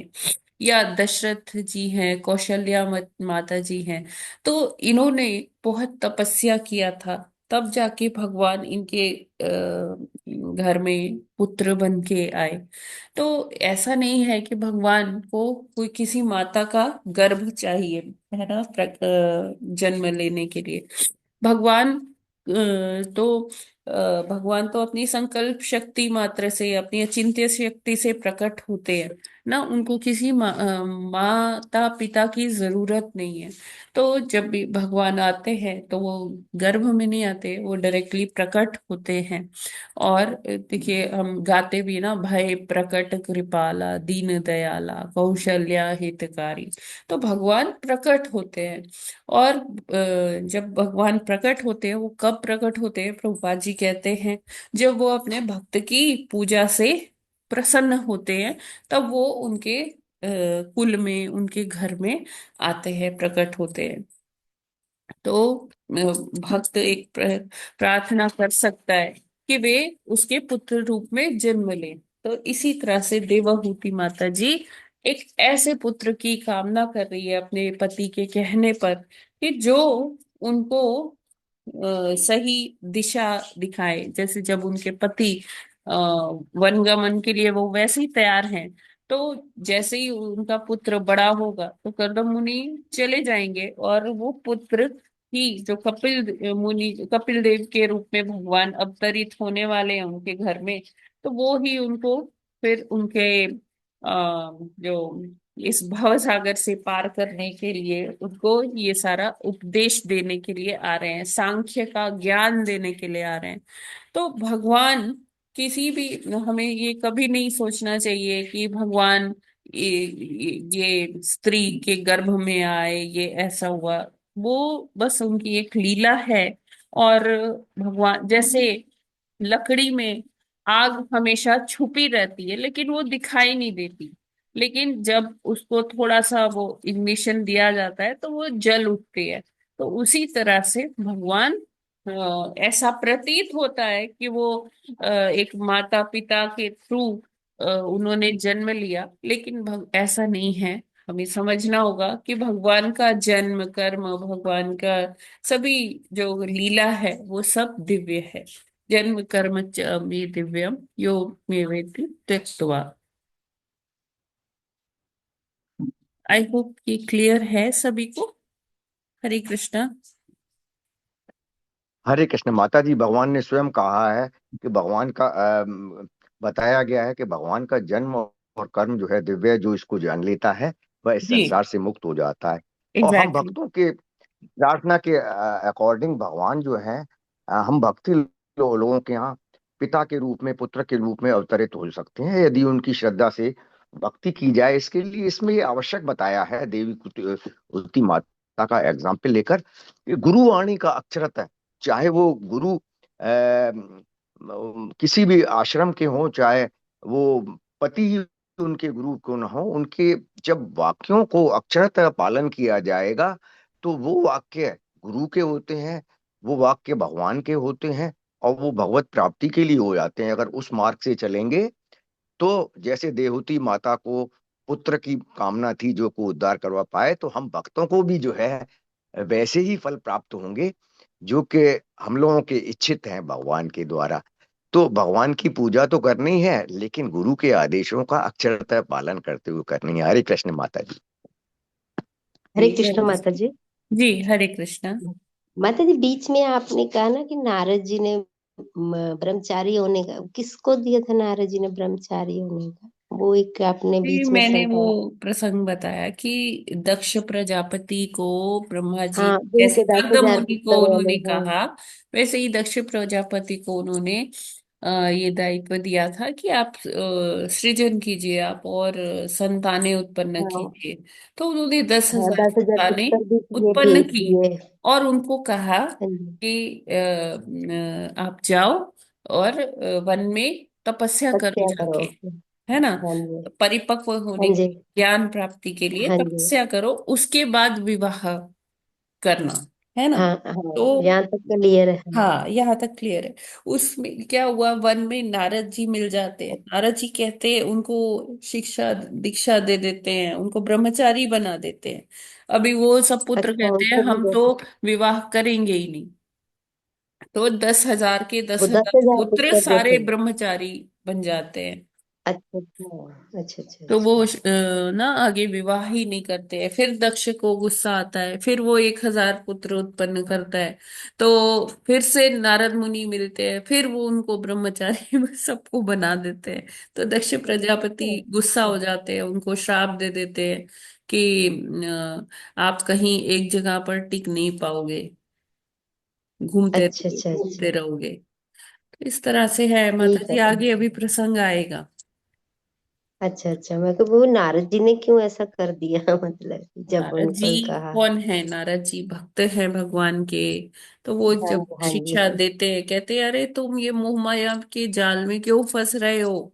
या दशरथ जी हैं, कौशल्या माता जी हैं, तो इन्होंने बहुत तपस्या किया था, तब जाके भगवान इनके घर में पुत्र बन के आए। तो ऐसा नहीं है कि भगवान को कोई किसी माता का गर्भ चाहिए, है ना, जन्म लेने के लिए। भगवान भगवान तो अपनी संकल्प शक्ति मात्र से, अपनी अचिंत्य शक्ति से प्रकट होते हैं ना, उनको किसी माता पिता की जरूरत नहीं है। तो जब भी भगवान आते हैं तो वो गर्भ में नहीं आते, वो डायरेक्टली प्रकट होते हैं। और देखिए हम गाते भी ना, भय प्रकट कृपाला दीन दयाला कौशल्या हितकारी। तो भगवान प्रकट होते हैं। और जब भगवान प्रकट होते हैं, वो कब प्रकट होते हैं? प्रभुपाद जी कहते हैं जब वो अपने भक्त की पूजा से प्रसन्न होते हैं, तब वो उनके कुल में, उनके घर में आते हैं, प्रकट होते हैं। तो भक्त एक प्रार्थना कर सकता है कि वे उसके पुत्र रूप में जन्म लें। तो इसी तरह से देवहूति माता जी एक ऐसे पुत्र की कामना कर रही है अपने पति के कहने पर, कि जो उनको सही दिशा दिखाए। जैसे जब उनके पति वनगमन के लिए वो वैसे ही तैयार हैं, तो जैसे ही उनका पुत्र बड़ा होगा तो कर्दम मुनि चले जाएंगे, और वो पुत्र ही जो कपिल देव के रूप में भगवान अवतरित होने वाले हैं उनके घर में, तो वो ही उनको फिर उनके जो इस भव सागर से पार करने के लिए उनको ये सारा उपदेश देने के लिए आ रहे हैं, सांख्य का ज्ञान देने के लिए आ रहे हैं। तो भगवान किसी भी, हमें ये कभी नहीं सोचना चाहिए कि भगवान ये स्त्री के गर्भ में आए, ये ऐसा हुआ। वो बस उनकी एक लीला है। और भगवान जैसे लकड़ी में आग हमेशा छुपी रहती है लेकिन वो दिखाई नहीं देती, लेकिन जब उसको थोड़ा सा वो इग्निशन दिया जाता है तो वो जल उठती है। तो उसी तरह से भगवान ऐसा प्रतीत होता है कि वो एक माता पिता के थ्रू उन्होंने जन्म लिया, लेकिन ऐसा नहीं है। हमें समझना होगा कि भगवान का जन्म कर्म, भगवान का सभी जो लीला है वो सब दिव्य है। जन्म कर्म च मे दिव्यम यो मे वेति त्यक्त्वा। आई होप ये क्लियर है सभी को। हरे कृष्णा। हरे कृष्ण माता जी। भगवान ने स्वयं कहा है कि भगवान का बताया गया है कि भगवान का जन्म और कर्म जो है दिव्य है, जो इसको जान लेता है वह इस जी संसार से मुक्त हो जाता है। और हम एग्जैक्टली। भक्तों के प्रार्थना के अकॉर्डिंग भगवान जो है हम भक्ति लोगों के यहाँ पिता के रूप में, पुत्र के रूप में अवतरित हो सकते हैं यदि उनकी श्रद्धा से भक्ति की जाए। इसके लिए इसमें ये आवश्यक बताया है देवी कुति माता का एग्जाम्पल लेकर कि गुरुवाणी का अक्षरत है, चाहे वो गुरु किसी भी आश्रम के हों, चाहे वो पति ही उनके गुरु क्यों न हो, उनके जब वाक्यों को अक्षरतः पालन किया जाएगा तो वो वाक्य गुरु के होते हैं, वो वाक्य भगवान के होते हैं और वो भगवत प्राप्ति के लिए हो जाते हैं। अगर उस मार्ग से चलेंगे तो जैसे देवहूति माता को पुत्र की कामना थी जो को उद्धार करवा पाए, तो हम भक्तों को भी जो है वैसे ही फल प्राप्त होंगे जो कि हम लोगों के इच्छित हैं भगवान के द्वारा। तो भगवान की पूजा तो करनी है, लेकिन गुरु के आदेशों का अक्षरतः पालन करते हुए करनी है। हरे कृष्ण माता जी। हरे कृष्ण माता जी। जी हरे कृष्णा। माता जी, बीच में आपने कहा ना कि नारद जी ने ब्रह्मचारी होने का, किसको दिया था नारद जी ने ब्रह्मचारी होने का? वो एक आपने जी बीच में मैंने वो समझाया। प्रसंग बताया कि दक्ष प्रजापति को ब्रह्मा जी, हाँ, वो जैसे के 10,000 गर्ग मुनि को पुत्र वाले। उन्होंने हाँ कहा, वैसे ही दक्ष प्रजापति को उन्होंने ये दायित्व दिया था कि आप सृजन कीजिए, आप और संतानें उत्पन्न हाँ कीजिए। तो उन्होंने दस हाँ, हजार 10,000 संतानें पुत्र भी ये उत्पन्न भेज की दिए। और उनको कहा हाँ जी। कि आप जाओ और वन में तपस्या करो तपस्या करो। जाके, है ना, हाँ जी। परिपक्व हाँ होने जी। के ज्ञान प्राप्ति के लिए हाँ जी। तपस्या करो, उसके बाद विवाह करना, है ना। हाँ हाँ, तो यहाँ तक क्लियर है। हाँ यहाँ तक क्लियर है। उसमें क्या हुआ, वन में नारद जी मिल जाते हैं। नारद जी कहते हैं, उनको शिक्षा दीक्षा दे देते हैं, उनको ब्रह्मचारी बना देते हैं। अभी वो सब पुत्र अच्छा, कहते हैं उनको भी हम तो देते। विवाह करेंगे ही नहीं। तो 10,000 के दस वो दस हजार हजार पुत्र पुत्र सारे देते। ब्रह्मचारी बन जाते हैं। अच्छा अच्छा अच्छा अच्छा तो वो अच्छा। ना आगे विवाह ही नहीं करते हैं। फिर दक्ष को गुस्सा आता है, फिर वो 1,000 पुत्र उत्पन्न करता है। तो फिर से नारद मुनि मिलते हैं, फिर वो उनको ब्रह्मचारी में सबको बना देते हैं। तो दक्ष प्रजापति गुस्सा हो जाते हैं, उनको श्राप दे देते हैं कि आप कहीं एक जगह पर टिक नहीं पाओगे, अच्छा अच्छा घूमते अच्छा। रहोगे। तो इस तरह से है माता ठीक जी, है। आगे अभी प्रसंग आएगा। अच्छा अच्छा, मैं को वो नारद जी ने क्यों ऐसा कर दिया मतलब जब नारद जी उनको कहा। कौन है? नारद जी भक्त हैं भगवान के। तो वो हाँ जब हाँ जी। शिक्षा देते हैं, कहते हैं अरे तुम ये मोह माया के जाल में क्यों फंस रहे हो?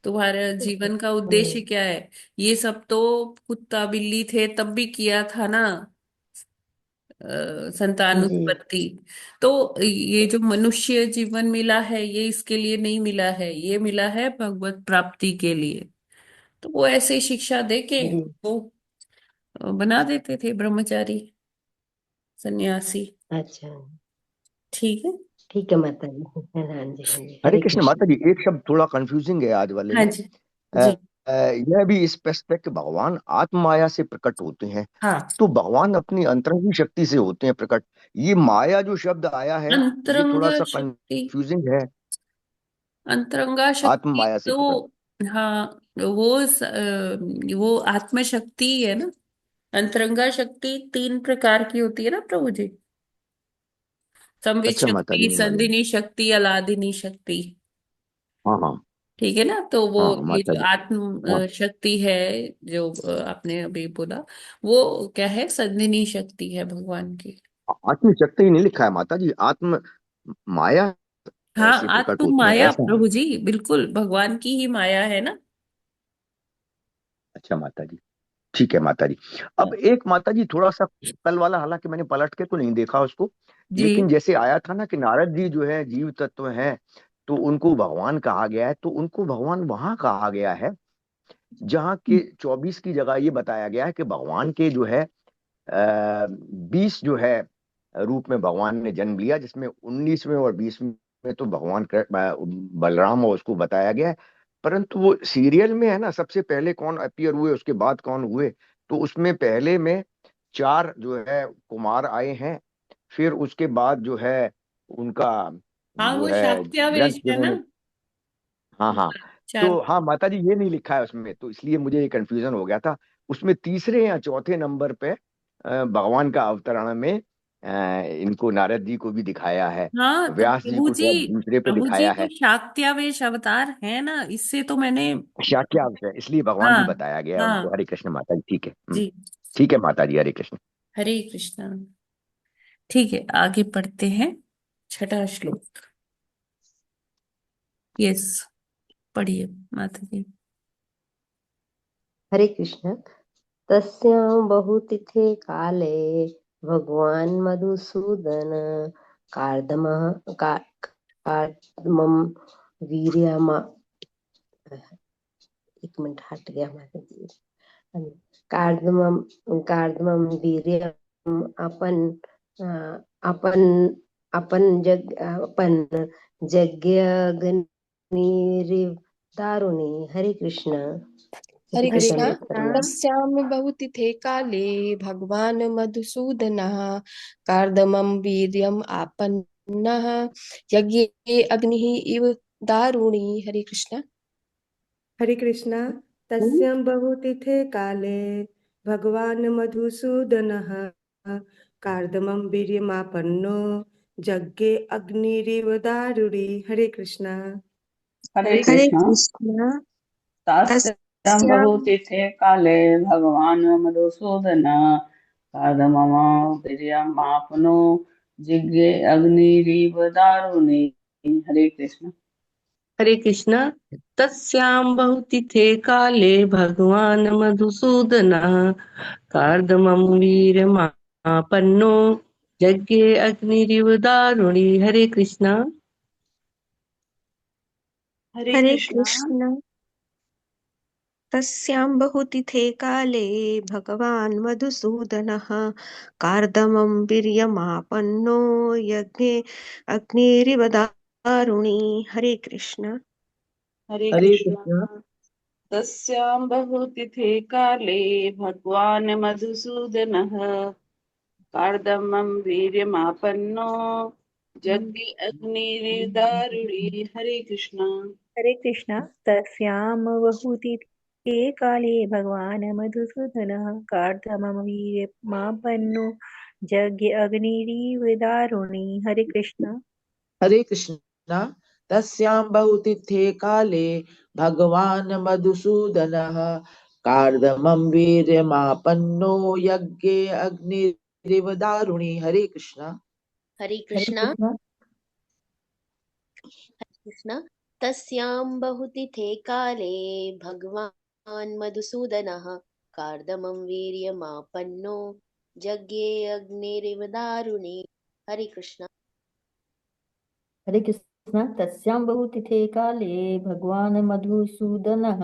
तुम्हारा जीवन का उद्देश्य क्या है? ये सब तो कुत्ता बिल्ली थे तब भी किया था ना, संतान जी उत्पत्ति। तो ये जो मनुष्य जीवन मिला है, ये इसके लिए नहीं मिला है, ये मिला है भगवत प्राप्ति के लिए। तो वो ऐसे ही शिक्षा दे के जी। वो बना देते थे ब्रह्मचारी, सन्यासी। अच्छा, ठीक है। ठीक है माता जी। हाँ जी हाँ जी, हरे हरे कृष्ण कृष्ण। माता जी। एक शब्द थोड़ा कंफ्यूजिंग है आज वाले हाँ में। जी। अ, जी यह भी स्पष्ट है कि भगवान आत्म माया से प्रकट होते हैं, हाँ। तो भगवान अपनी अंतरंगी शक्ति से होते हैं प्रकट। ये माया जो शब्द आया है ये थोड़ा अंतरंगा सा शक्ति, कंफ्यूजिंग है। अंतरंगा आत्म शक्ति माया से प्रकट। तो हाँ, वो आत्म शक्ति ही है ना। अंतरंगा शक्ति 3 प्रकार की होती है ना प्रभु जी। संवित अच्छा माता जी, शक्ति, नहीं मालूम। संधिनी शक्ति, अलादिनी शक्ति। हाँ हाँ। ठीक है ना। तो वो हाँ हाँ ये माता जो जी। हाँ, आत्म शक्ति है, जो आपने अभी बोला, वो क्या है? संधिनी शक्ति है भगवान की। आत्म शक्ति ही नहीं लिखा है माता जी, आत्म माया हाँ, से प्रकट आत्म होते हैं माया ऐसा है। प्रभु जी, बिल्कुल भगवान की ही माया है ना। अच्छा माता जी। ठीक है माता जी। अब एक माता जी थोड़ा सा कल वाला, हालांकि मैंने पलट के तो नहीं देखा उसको, जी। लेकिन जैसे आया था ना कि नारद जी जो है जीव तत्व हैं, तो उनको भगवान कहा गया है, तो उनको भगवान वहां कहा गया है जहाँ के 24 की जगह ये बताया गया है कि भगवान के जो है 20 जो है रूप में भगवान ने जन्म लिया, जिसमें 19वें और 20वें में तो भगवान बलराम और उसको बताया गया है। परंतु वो सीरियल में है ना, सबसे पहले कौन अपीयर हुए उसके बाद कौन हुए, तो उसमें पहले में 4 जो है कुमार आए हैं, फिर उसके बाद जो है उनका हाँ, जो वो है ग्रंथ शाक्त्यावेश है ना। जिन्होंने, हाँ हाँ, चार। तो हाँ माता जी ये नहीं लिखा है उसमें, तो इसलिए मुझे ये कंफ्यूजन हो गया था। उसमें तीसरे या चौथे नंबर पे भगवान का अवतरण में इनको नारद जी को भी दिखाया है, हाँ, तो व्यास जी को शायद दूसरे पे प्रभु जी दिखाया तो है। शाक्त्यावेश अवतार है ना, इससे तो मैंने। शाक्यावश है, इसलिए भगवान भी हाँ। बताया गया है उनको। हाँ हरे कृष्ण माता जी, ठीक है। जी। ठीक है माता जी, हरे कृष्ण। हरे कृष्णा। ठीक है, आगे पढ़ते हैं। छठा श्लोक। यस, पढ़िए माता जी। हरे कृष्ण। तस्यां बहुतिथे काले भगवान् मधुसूदन कार्दमः कार्दमं वीर्यमा। एक मिनट हट गया माता जी। कार्दमं कार्दमं वीर्यम अपन अपन अपन यज्ञ दारुणी। हरे कृष्ण। हरे श्री हरे कृष्णा। चैतन्य कृष्णा। प्रभु। तस्यां बहुतिथे काले भगवान् मधुसूदनः कार्दमं वीर्यम् आपन्नः यज्ञे अग्निः इव दारुणी। हरे कृष्णा। हरे कृष्णा। तस्यां बहुतिथे काले भगवान् मधुसूदनः कार्दमं वीर्यमापन्नो यज्ञे अग्निरिव दारुणी। हरे कृष्णा। हरे हरे कृष्णा। कृष्ण। तास्यां तस्यां बहुतिथे काले भगवान् मधुसूदन कार्दमम वीर्यमापनो जिज्ञे अग्निरिव दारुणी। हरे कृष्ण। हरे कृष्णा। तस्यां बहुतिथे काले भगवान् मधुसूदनः कार्दमं वीर्यमापन्नो यज्ञे अग्निरिव दारुणी। हरे कृष्णा। हरे हरे कृष्णा। कृष्ण। तस्यां बहुतिथे काले भगवान् मधुसूदनः कार्दमं वीर्यमापन्नो यज्ञे अग्निरिव दारुणी। हरे कृष्ण। हरे हरे कृष्णा। कृष्ण। तस्यां बहुतिथे काले भगवान् मधुसूदनः कार्दमं वीर्यमापन्नो जज्ञे अग्निर्दारुणी। हरे कृष्णा। हरे कृष्ण। तस्यां वहुतिथे काले भगवान् मधुसूदनः कार्दमवीर्यमापन्नो जज्ञे अग्निरिव दारुणी। हरे कृष्ण। हरे कृष्णा। तस्यां बहुतिथे काले भगवान् मधुसूदनः कार्दमं वीर्यमापन्नो यज्ञे अग्निरिव दारुणी। हरे कृष्णा। हरे हरे कृष्णा। कृष्ण। कृष्ण। तस्यां बहुतिथे काले भगवान् मधुसूदनः कार्दमं वीर्यमापन्नो यज्ञे अग्निरिव दारुणी। हरे कृष्ण। हरे कृष्ण। तस्यां बहुतिथे काले भगवान् मधुसूदनः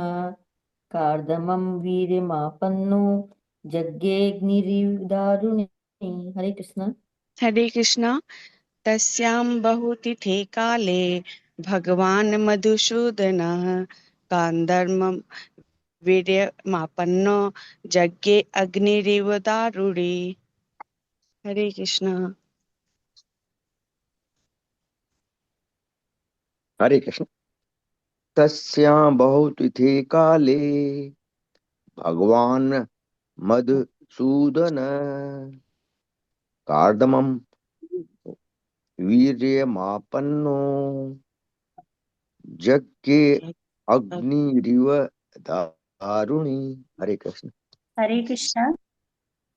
कार्दमं वीर्यमापन्नो यज्ञेऽग्निरिव दारुणी। हरे कृष्ण। हरे कृष्णा। तस्यां बहुतिथे काले भगवान् मधुसूदनः गान्धर्वं वीर्यमापन्नो यज्ञे अग्निरिव दारुणी। हरे कृष्णा। हरे कृष्ण। तस्यां बहुतिथे काले भगवान मधुसूदन कार्दमं वीर्यमापन्नो यज्ञे अग्निरिव दारुणी। हरे कृष्ण। हरे कृष्णा।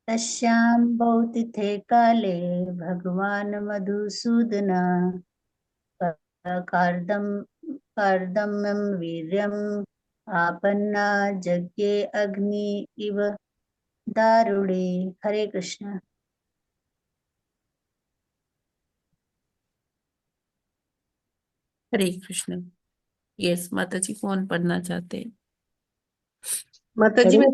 तस्यां बहुतिथे काले भगवान् मधुसूदनः कार्दम कार्दमं वीर्यम् आपन्ना यज्ञे अग्नि इव दारुणे। हरे कृष्ण। हरे कृष्ण। यस माता जी, कौन पढ़ना चाहते हैं? माता जी मैं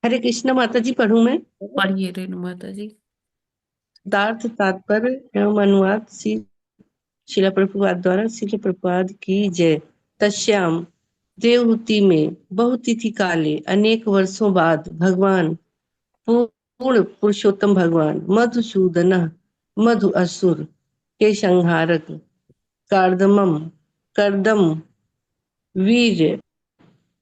हरे कृष्ण माता जी पढ़ूं मैं। पढ़िए रेणु माता जी। दार्थ तात्पर्य एवं अनुवाद श्री शिला प्रभुपाद द्वारा। शिला प्रभुपाद की जय। तस्याम देवहूति में बहुतिथि काले अनेक वर्षों बाद भगवान पूर्ण पुरुषोत्तम भगवान मधुसूदन मधु असुर के संहारक कार्दमम कर्दम वीर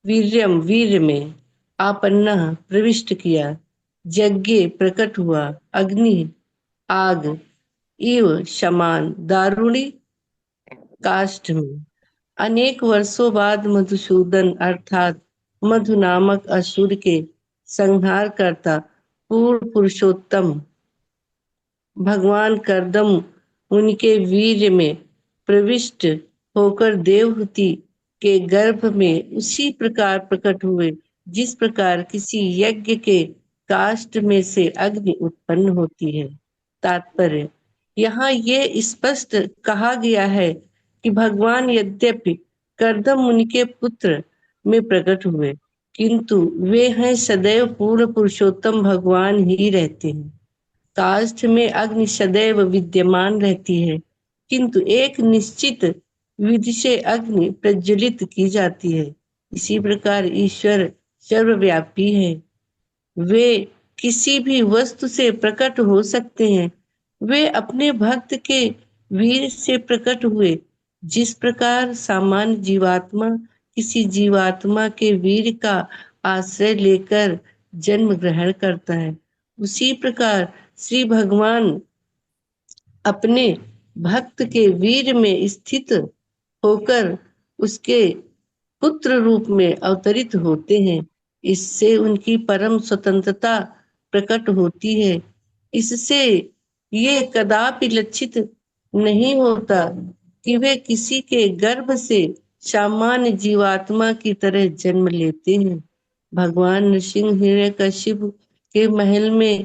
वीर्य में आपन्न प्रविष्ट किया। यज्ञ प्रकट हुआ। अग्नि आग इव समान दारुणी काष्ठ में। अनेक वर्षों बाद मधुसूदन अर्थात मधु नामक असुर के संहार करता पूर्ण पुरुषोत्तम भगवान कर्दम उनके वीर्य में प्रविष्ट होकर देवहूति के गर्भ में उसी प्रकार प्रकट हुए जिस प्रकार किसी यज्ञ के काष्ठ में से अग्नि उत्पन्न होती है। तात्पर्य यहाँ ये स्पष्ट कहा गया है कि भगवान यद्यपि कर्दम मुनि के पुत्र में प्रकट हुए किंतु वे हैं सदैव पूर्ण पुरुषोत्तम भगवान ही रहते हैं। काष्ठ में अग्नि सदैव विद्यमान रहती है किंतु एक निश्चित विधि से अग्नि प्रज्वलित की जाती है। इसी प्रकार ईश्वर सर्वव्यापी है। वे किसी भी वस्तु से प्रकट हो सकते हैं। वे अपने भक्त के वीर से प्रकट हुए। जिस प्रकार सामान्य जीवात्मा किसी जीवात्मा के वीर का आश्रय लेकर जन्म ग्रहण करता है उसी प्रकार श्री भगवान अपने भक्त के वीर में स्थित होकर उसके पुत्र रूप में अवतरित होते हैं। इससे उनकी परम स्वतंत्रता प्रकट होती है। इससे ये कदापि लक्षित नहीं होता कि वे किसी के गर्भ से सामान्य जीवात्मा की तरह जन्म लेते हैं। भगवान नृसिंह हिरण्यकशिपु के महल में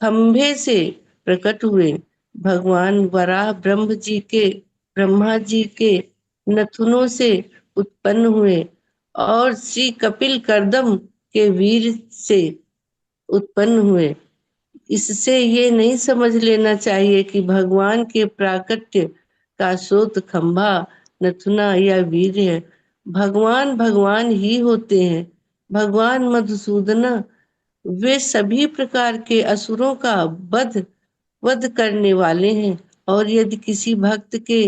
खंभे से प्रकट हुए। भगवान वराह ब्रह्मा जी के नथुनों से उत्पन्न हुए और श्री कपिल कर्दम के वीर से उत्पन्न हुए। इससे ये नहीं समझ लेना चाहिए कि भगवान के प्राकट्य का स्रोत खंभा नथुना या वीर है। भगवान भगवान ही होते हैं। भगवान मधुसूदना वे सभी प्रकार के असुरों का वध करने वाले हैं और यदि किसी भक्त के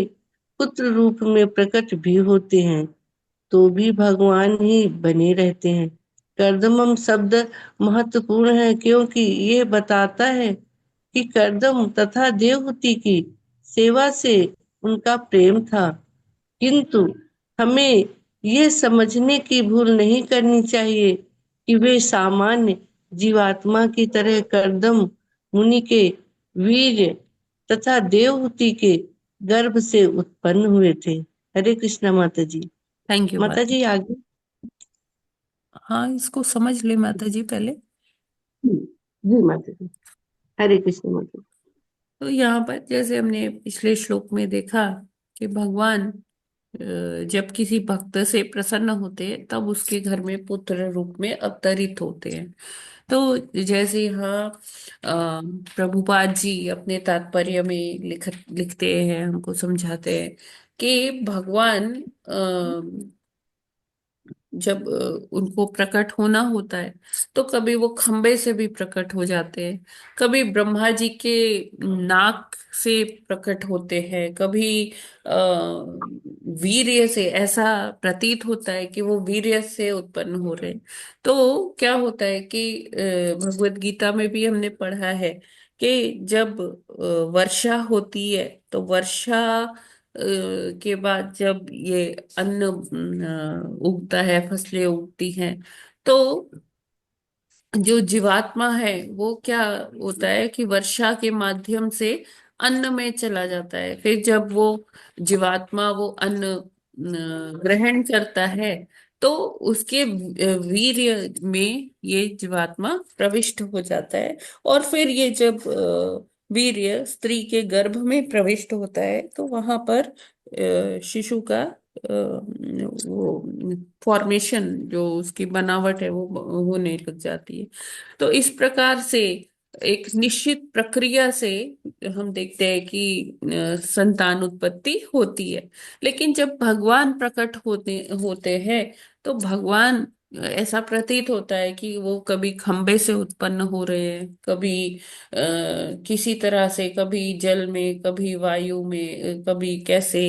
पुत्र रूप में प्रकट भी होते हैं तो भी भगवान ही बने रहते हैं। कर्दमम शब्द महत्वपूर्ण है क्योंकि ये बताता है कि कर्दम तथा देवहूति की सेवा से उनका प्रेम था। किंतु हमें ये समझने की भूल नहीं करनी चाहिए कि वे सामान्य जीवात्मा की तरह कर्दम मुनि के वीर तथा देवहूति के गर्भ से उत्पन्न हुए थे। हरे कृष्णा माता जी। थैंक यू माता जी आगे। हाँ, इसको समझ ले माता जी पहले। जी माता जी। हरे कृष्ण माता जी। तो यहाँ पर जैसे हमने पिछले श्लोक में देखा कि भगवान जब किसी भक्त से प्रसन्न होते हैं तब उसके घर में पुत्र रूप में अवतरित होते हैं। तो जैसे यहाँ प्रभुपाद जी अपने तात्पर्य में लिखते हैं, हमको समझाते हैं कि भगवान जब उनको प्रकट होना होता है तो कभी वो खंबे से भी प्रकट हो जाते हैं, कभी ब्रह्मा जी के नाक से प्रकट होते हैं, कभी वीर्य से, ऐसा प्रतीत होता है कि वो वीर्य से उत्पन्न हो रहे हैं। तो क्या होता है कि भगवत गीता में भी हमने पढ़ा है कि जब वर्षा होती है तो वर्षा के बाद जब ये अन्न उगता है, फसलें उगती हैं, तो जो जीवात्मा है वो क्या होता है कि वर्षा के माध्यम से अन्न में चला जाता है। फिर जब वो जीवात्मा वो अन्न ग्रहण करता है तो उसके वीर्य में ये जीवात्मा प्रविष्ट हो जाता है। और फिर ये जब वीर्य स्त्री के गर्भ में प्रविष्ट होता है तो वहां पर शिशु का वो फॉर्मेशन, जो उसकी बनावट है, वो होने लग जाती है। तो इस प्रकार से एक निश्चित प्रक्रिया से हम देखते हैं कि संतान उत्पत्ति होती है। लेकिन जब भगवान प्रकट होते होते हैं तो भगवान, ऐसा प्रतीत होता है कि वो कभी खंबे से उत्पन्न हो रहे हैं, कभी किसी तरह से, कभी जल में, कभी वायु में, कभी कैसे।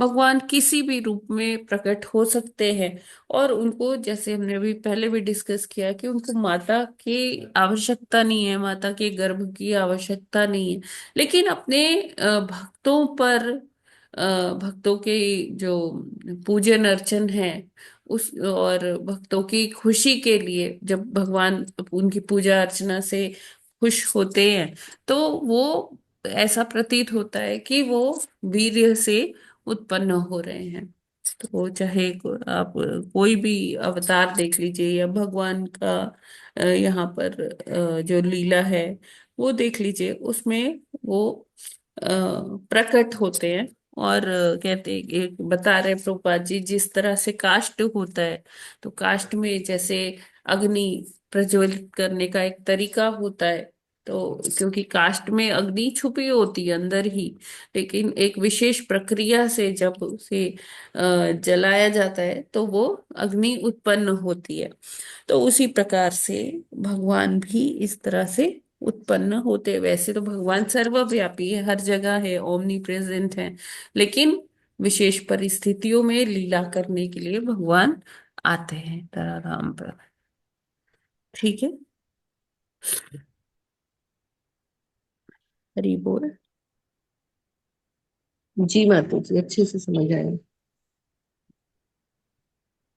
भगवान किसी भी रूप में प्रकट हो सकते हैं। और उनको, जैसे हमने अभी पहले भी डिस्कस किया, कि उनको माता की आवश्यकता नहीं है, माता के गर्भ की आवश्यकता नहीं है। लेकिन अपने भक्तों पर, भक्तों के जो पूजन अर्चन है उस, और भक्तों की खुशी के लिए जब भगवान उनकी पूजा अर्चना से खुश होते हैं तो वो, ऐसा प्रतीत होता है कि वो वीर्य से उत्पन्न हो रहे हैं। तो चाहे आप कोई भी अवतार देख लीजिए, या भगवान का यहाँ पर जो लीला है वो देख लीजिए, उसमें वो प्रकट होते हैं। और कहते एक बता रहे प्रभुपाद जी, जिस तरह से काष्ट होता है, तो काष्ट में जैसे अग्नि प्रज्वलित करने का एक तरीका होता है, तो क्योंकि काष्ट में अग्नि छुपी होती है अंदर ही, लेकिन एक विशेष प्रक्रिया से जब उसे जलाया जाता है तो वो अग्नि उत्पन्न होती है। तो उसी प्रकार से भगवान भी इस तरह से उत्पन्न होते हैं। वैसे तो भगवान सर्वव्यापी है, हर जगह है, ओमनी प्रेजेंट है, लेकिन विशेष परिस्थितियों में लीला करने के लिए भगवान आते हैं धराधाम पर। ठीक है, हरि बोल। जी माता जी, अच्छे से समझ आया।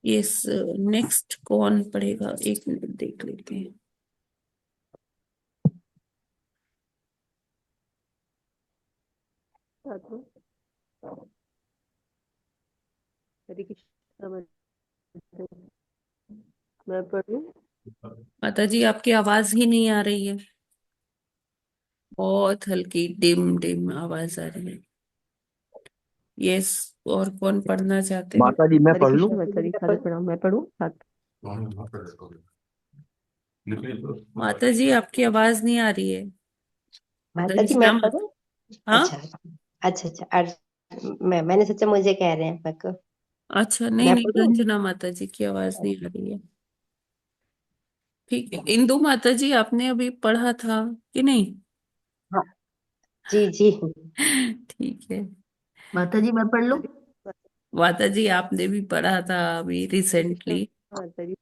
यस, नेक्स्ट कौन पढ़ेगा, एक मिनट देख लेते हैं। साधु हरे कृष्णा माता जी। मैं पढ़ूं? माता जी आपकी आवाज ही नहीं आ रही है, बहुत हल्की डिम डिम आवाज आ रही है। यस, और कौन पढ़ना चाहते हैं? माता जी मैं हरे पढ़ लूं? कृष्णा माता जी, सादर प्रणाम। मैं पढ़ूं? माता जी आपकी आवाज नहीं आ रही है। माता जी मैं रंजना माता। पढ़ूं? हाँ, अच्छा अच्छा अच्छा। मैंने सोचा मुझे कह रहे हैं, मैं को अच्छा, नहीं मैं नहीं, पढ़ूं? रंजना माता जी की आवाज नहीं आ रही है। ठीक है, इंदु माता जी आपने अभी पढ़ा था कि नहीं? हाँ जी जी। ठीक है, माता जी मैं पढ़ लूं? माता जी आपने भी पढ़ा था अभी हरे कृष्णा रिसेंटली। माता जी।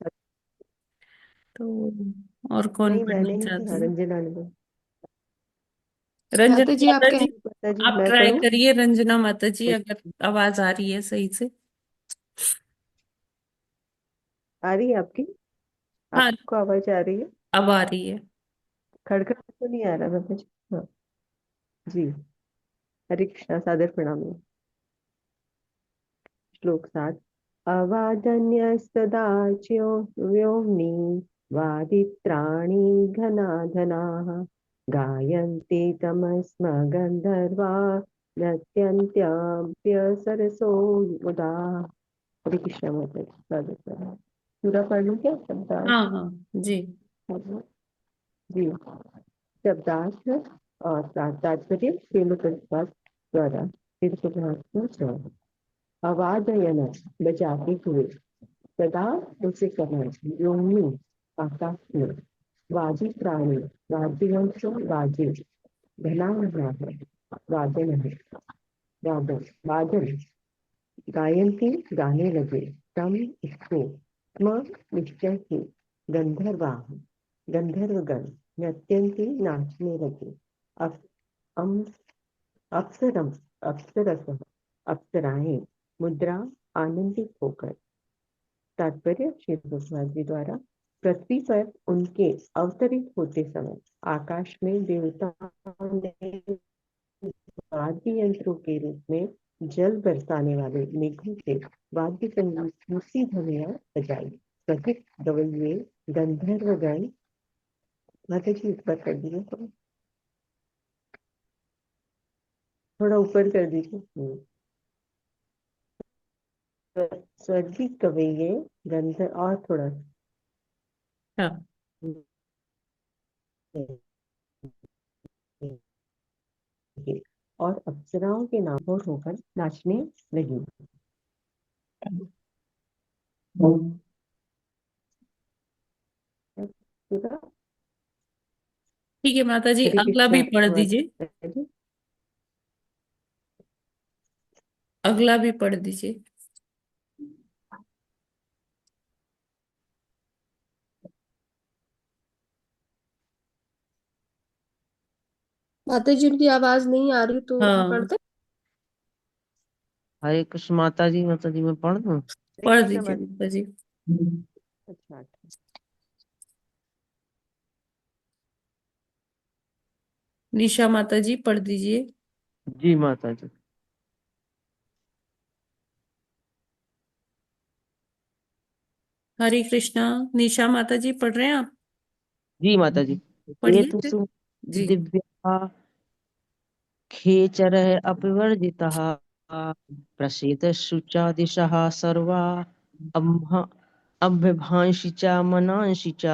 तो और कौन नहीं, पढ़ना मैंने नहीं चाहते पढ़ा, हैं? रंजना ने। रंजना माता जी माता आपके जी, माता जी आप मैं ट्राई पढ़ूं? करिए रंजना माता जी, अगर आवाज आ रही है सही से। आ रही है आपकी? हाँ, आपको आवाज आ रही है? अब आ रही है। खड़खड़ तो नहीं आ रहा माता जी? हाँ जी। हरे कृष्णा, सादर प्रणाम। श्लोक 7। अवादन्यस्तदाच्यो व्योम्नि वादित्राणि घनाधनाः गायन्ति तमस्म गन्धर्वा नृत्यन्त्याभ्यसरसो मुदा। हरे कृष्णा माता जी, सादर प्रणाम। पूरा पढ़ लूं क्या शब्दार्थ? हाँ हाँ जी। जी। शब्दार्थ और तात्पर्य श्रील प्रभुपाद द्वारा श्रील प्रभुपाद अवादयन बजाते हुए, सदा उसे करना, योनि आकाश में, वाजी प्राणी, वाद्यंश वाजे, घना घना है, वादन है, वादन वादन, गायंती गाने लगे, तम इसको, स्म निश्चय से, गंधर्वाह गंधर्वगण, नृत्यंती नाचने लगे, अप, अम अप्सरम अप्सरस अप्सराएं, मुद्रा आनंदित होकर। तात्पर्य श्री भगवान जी द्वारा पृथ्वी पर उनके अवतरित होते समय आकाश में देवताओं ने वाद्य यंत्रों के रूप में जल बरसाने वाले मेघों से वाद्य संगीत दूसरी ध्वनियां बजाई। सभी गवैये गंधर्वगण। माता जी ऊपर कर दिए, थोड़ा ऊपर कर दीजिए। स्वर्गीय गवैये गंधर्व और थोड़ा हाँ और अप्सराओं के नाम और होकर नाचने लगी। ठीक है माता जी, हरे अगला भी कृष्णा पढ़ दीजिए। माता जी। अगला भी पढ़ दीजिए। माता जी उनकी आवाज नहीं आ रही तो हम हाँ, पढ़ते। हरे कृष्ण माता जी मैं पढ़ दूं? हरे पढ़ कृष्णा दीजिए माता। माता जी। अच्छा, निशा माता जी पढ़ दीजिए। जी माता जी। हरे कृष्णा। निशा माता जी पढ़ रहे हैं आप? जी माता जी। ये पढ़िए तो फिर। जी। दिव्या खेचरः अपवर्जितः प्रसीद शुचा दिशः सर्वा अम्ह अभ्यभांसि च मनांसि च।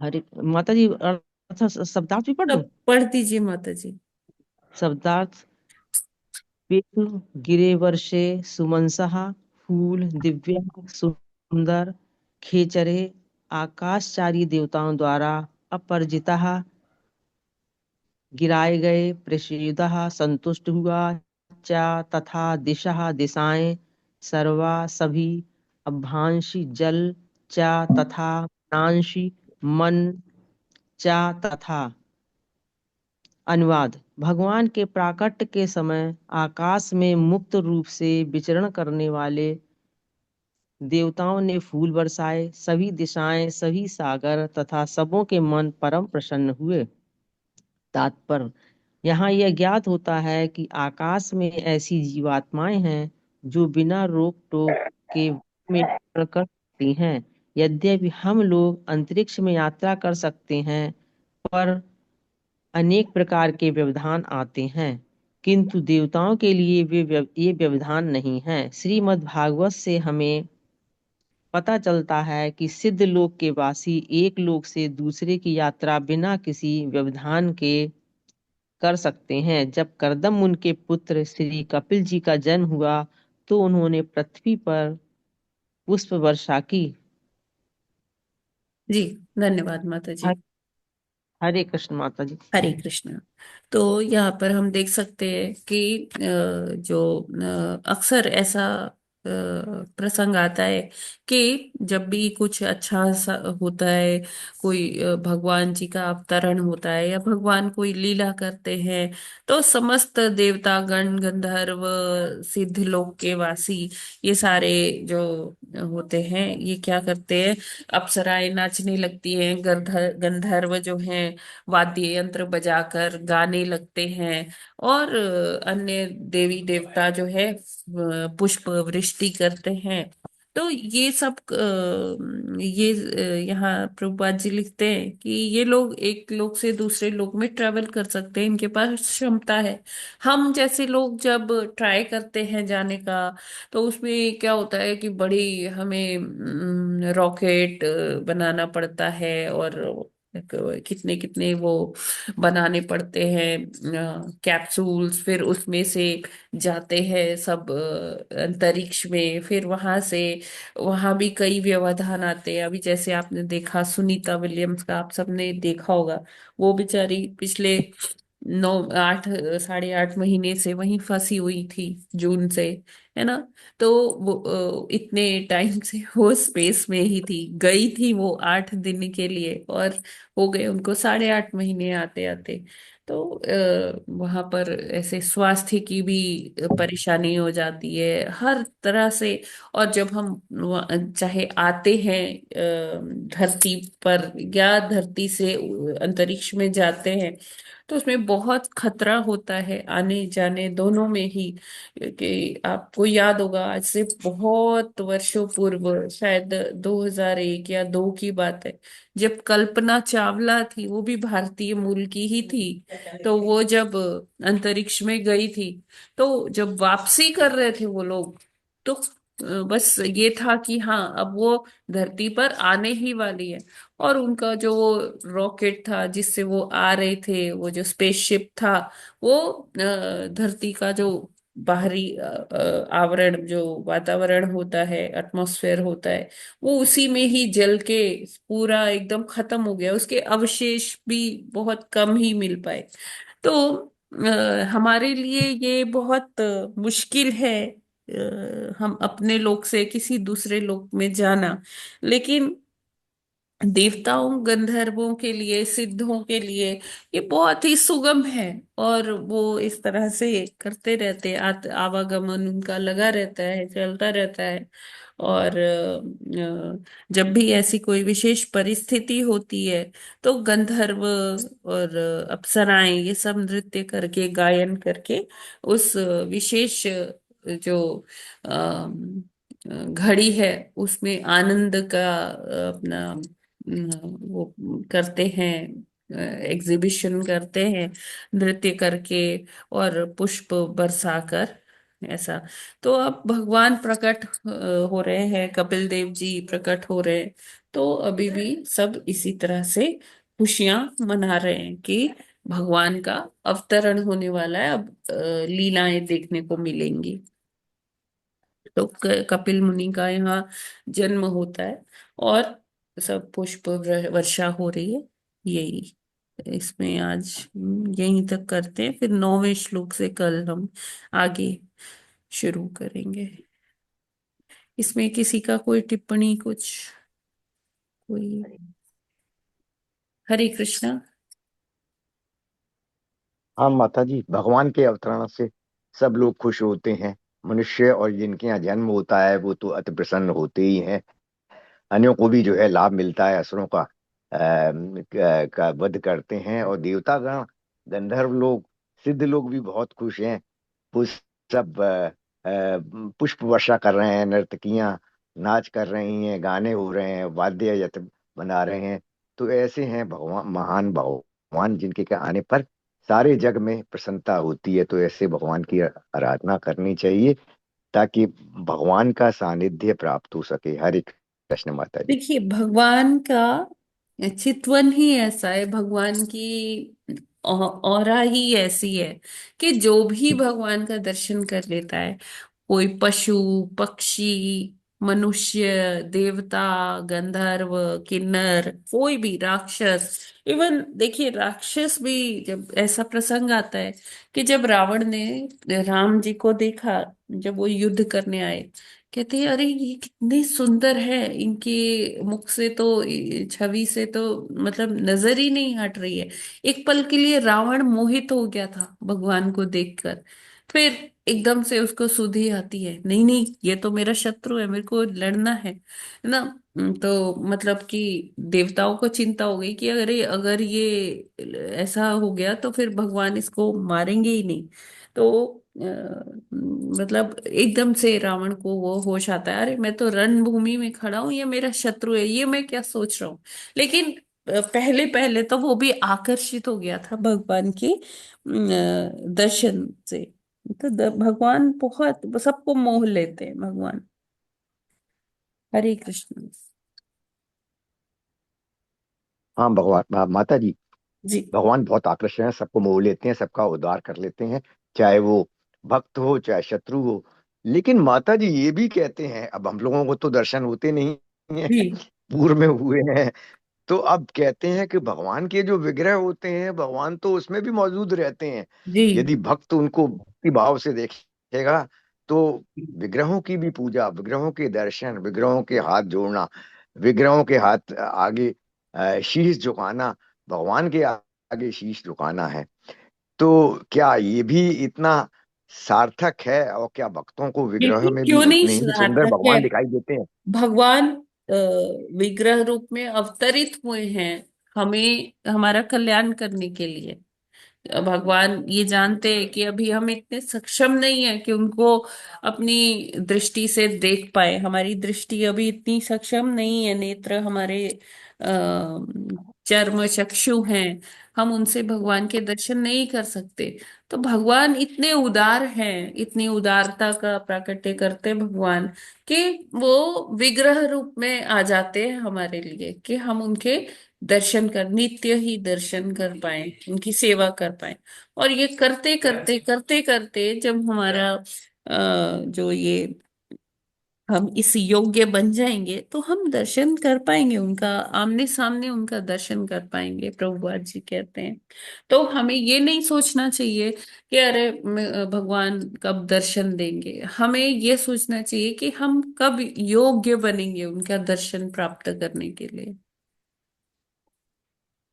हरे माता जी, अर्थ शब्दार्थ भी पढ़ दूं? सब पढ़ दीजिए माता जी। शब्दार्थ। पेतु गिरे वर्षे सुमनसः फूल दिव्या सुंदर खेचरे आकाशचारी देवताओं द्वारा अपरजिता गिराए गए प्रसीदः संतुष्ट हुआ च तथा दिशा दिशाएं सर्वा सभी अभ्यांशी जल च तथा मनांशी मन च तथा। अनुवाद। भगवान के प्राकट्य के समय आकाश में मुक्त रूप से विचरण करने वाले देवताओं ने फूल बरसाए। सभी दिशाएं सभी सागर तथा सबों के मन परम प्रसन्न हुए। तात्पर्य। यहाँ यह ज्ञात होता है कि आकाश में ऐसी जीवात्माएं हैं जो बिना रोक टोक के में विचरण कर सकती हैं। यद्यपि हम लोग अंतरिक्ष में यात्रा कर सकते हैं, पर अनेक प्रकार के व्यवधान आते हैं, किंतु देवताओं के लिए ये व्यवधान नहीं है। श्रीमद् भागवत से हमें पता चलता है कि सिद्ध लोक के वासी एक लोक से दूसरे की यात्रा बिना किसी व्यवधान के कर सकते हैं। जब करदम मुनि के पुत्र श्री कपिल जी का जन्म हुआ तो उन्होंने पृथ्वी पर पुष्प वर्षा की। जी, धन्यवाद माता जी। हरे कृष्ण माता जी। हरे कृष्णा। तो यहाँ पर हम देख सकते हैं कि जो अक्सर ऐसा प्रसंग आता है कि जब भी कुछ अच्छा सा होता है, कोई भगवान जी का अवतरण होता है या भगवान कोई लीला करते हैं, तो समस्त देवता गण गंधर्व सिद्ध लोक के वासी ये सारे जो होते हैं ये क्या करते हैं, अप्सराएं नाचने लगती हैं, गंधर्व जो हैं वाद्य यंत्र बजाकर गाने लगते हैं, और अन्य देवी देवता जो है पुष्प वृष्टि करते हैं। तो ये सब ये यहाँ प्रभुपाद जी लिखते हैं कि ये लोग एक लोक से दूसरे लोक में ट्रेवल कर सकते हैं, इनके पास क्षमता है। हम जैसे लोग जब ट्राई करते हैं जाने का, तो उसमें क्या होता है कि बड़ी हमें रॉकेट बनाना पड़ता है, और कितने कितने वो बनाने पड़ते हैं कैप्सूल्स, फिर उसमें से जाते हैं सब अंतरिक्ष में, फिर वहां से वहां भी कई व्यवधान आते हैं। अभी जैसे आपने देखा सुनीता विलियम्स का, आप सबने देखा होगा, वो बेचारी पिछले 8 महीने से वहीं फंसी हुई थी, जून से, है ना। तो वो इतने टाइम से वो स्पेस में ही थी, गई थी वो 8 दिन के लिए, और हो गए उनको 8.5 महीने आते आते। तो वहां पर ऐसे स्वास्थ्य की भी परेशानी हो जाती है हर तरह से। और जब हम चाहे आते हैं धरती पर या धरती से अंतरिक्ष में जाते हैं, तो उसमें बहुत खतरा होता है आने जाने दोनों में ही। कि आपको याद होगा आज से बहुत वर्षों पूर्व, शायद 2001 या 2 की बात है, जब कल्पना चावला थी, वो भी भारतीय मूल की ही थी, तो वो जब अंतरिक्ष में गई थी, तो जब वापसी कर रहे थे वो लोग, तो बस ये था कि हाँ अब वो धरती पर आने ही वाली है। और उनका जो वो रॉकेट था जिससे वो आ रहे थे, वो जो स्पेसशिप था, वो धरती का जो बाहरी आवरण, जो वातावरण होता है, एटमॉस्फेयर होता है, वो उसी में ही जल के पूरा एकदम खत्म हो गया, उसके अवशेष भी बहुत कम ही मिल पाए। तो हमारे लिए ये बहुत मुश्किल है, हम अपने लोक से किसी दूसरे लोक में जाना। लेकिन देवताओं गंधर्वों के लिए, सिद्धों के लिए ये बहुत ही सुगम है। और वो इस तरह से करते रहते हैं, आवागमन उनका लगा रहता है, चलता रहता है। और जब भी ऐसी कोई विशेष परिस्थिति होती है, तो गंधर्व और अप्सराएं ये सब नृत्य करके, गायन करके उस विशेष जो घड़ी है उसमें आनंद का अपना वो करते हैं, एग्जीबिशन करते हैं, नृत्य करके और पुष्प बरसाकर, ऐसा। तो अब भगवान प्रकट हो रहे हैं, कपिल देव जी प्रकट हो रहे हैं, तो अभी भी सब इसी तरह से खुशियां मना रहे हैं कि भगवान का अवतरण होने वाला है, अब लीलाएं देखने को मिलेंगी। तो कपिल मुनि का यहाँ जन्म होता है, और सब पुष्प वर्षा हो रही है। यही इसमें आज यहीं तक करते हैं, फिर 9वें श्लोक से कल हम आगे शुरू करेंगे। इसमें किसी का कोई टिप्पणी, कुछ, कोई? हरे कृष्णा। हाँ माता जी, भगवान के अवतरण से सब लोग खुश होते हैं। मनुष्य और जिनके यहाँ जन्म होता है वो तो अति प्रसन्न होते ही हैं। अन्यों को भी जो है लाभ मिलता है, असुरों का वध करते हैं। और देवतागण, गंधर्व लोग, सिद्ध लोग भी बहुत खुश हैं। पुष्प सब पुष्प वर्षा कर रहे हैं, नर्तकियां नाच कर रही हैं, गाने हो रहे हैं, वाद्य यंत्र बना रहे हैं। तो ऐसे हैं भगवान, महान भगवान, जिनके के आने पर सारे जग में प्रसन्नता होती है। तो ऐसे भगवान की आराधना करनी चाहिए ताकि भगवान का सानिध्य प्राप्त हो सके। हरे कृष्ण माता जी। देखिए, भगवान का चितवन ही ऐसा है, भगवान की ऑरा ही ऐसी है कि जो भी भगवान का दर्शन कर लेता है, कोई पशु, पक्षी, मनुष्य, देवता, गंधर्व, किन्नर, कोई भी राक्षस, इवन देखिए राक्षस भी, जब ऐसा प्रसंग आता है कि जब रावण ने राम जी को देखा, जब वो युद्ध करने आए, कहते हैं अरे ये कितने सुंदर है, इनके मुख से तो, छवि से तो मतलब नजर ही नहीं हट रही है। एक पल के लिए रावण मोहित हो गया था भगवान को देखकर, फिर एकदम से उसको सुधि आती है, नहीं नहीं ये तो मेरा शत्रु है, मेरे को लड़ना है ना। तो मतलब कि देवताओं को चिंता हो गई कि अरे अगर ये ऐसा हो गया तो फिर भगवान इसको मारेंगे ही नहीं। तो मतलब एकदम से रावण को वो होश आता है, अरे मैं तो रणभूमि में खड़ा हूं, ये मेरा शत्रु है, ये मैं क्या सोच रहा हूँ। लेकिन पहले पहले तो वो भी आकर्षित हो गया था भगवान के दर्शन से। तो भगवान बहुत सबको मोह लेते हैं भगवान। हरे कृष्ण। हाँ भगवान, माता जी, जी भगवान बहुत आकर्षक हैं, सबको मोह लेते हैं, सबका उद्धार कर लेते हैं, चाहे वो भक्त हो चाहे शत्रु हो। लेकिन माता जी ये भी कहते हैं, अब हम लोगों को तो दर्शन होते नहीं है, जी पूर्व में हुए हैं। तो अब कहते हैं कि भगवान के जो विग्रह होते हैं, भगवान तो उसमें भी मौजूद रहते हैं। जी यदि भक्त उनको भक्ति भाव से देखेगा तो विग्रहों की भी पूजा, विग्रहों के दर्शन, विग्रहों के हाथ जोड़ना, विग्रहों के हाथ आगे शीश झुकाना, भगवान के आगे शीश झुकाना है। तो क्या ये भी इतना सार्थक है? और क्या भक्तों को विग्रह बिल्कुल, में भी क्यों नहीं उतने ही सुंदर सार्थक है। भगवान दिखाई देते हैं? भगवान अ, विग्रह रूप में अवतरित हुए हैं हमें, हमारा कल्याण करने के लिए। भगवान ये जानते हैं कि अभी हम इतने सक्षम नहीं है कि उनको अपनी दृष्टि से देख पाए। हमारी दृष्टि अभी इतनी सक्षम नहीं है, नेत्र हमारे चर्म चक्षु हैं, हम उनसे भगवान के दर्शन नहीं कर सकते। तो भगवान इतने उदार हैं, इतनी उदारता का प्राकट्य करते हैं भगवान कि वो विग्रह रूप में आ जाते हैं हमारे लिए, कि हम उनके दर्शन कर, नित्य ही दर्शन कर पाए, उनकी सेवा कर पाए। और ये करते करते करते करते जब हमारा जो ये हम इस योग्य बन जाएंगे तो हम दर्शन कर पाएंगे उनका, आमने सामने उनका दर्शन कर पाएंगे, प्रभुपाद जी कहते हैं। तो हमें ये नहीं सोचना चाहिए कि अरे भगवान कब दर्शन देंगे। हमें ये सोचना चाहिए कि हम कब योग्य बनेंगे उनका दर्शन प्राप्त करने के लिए।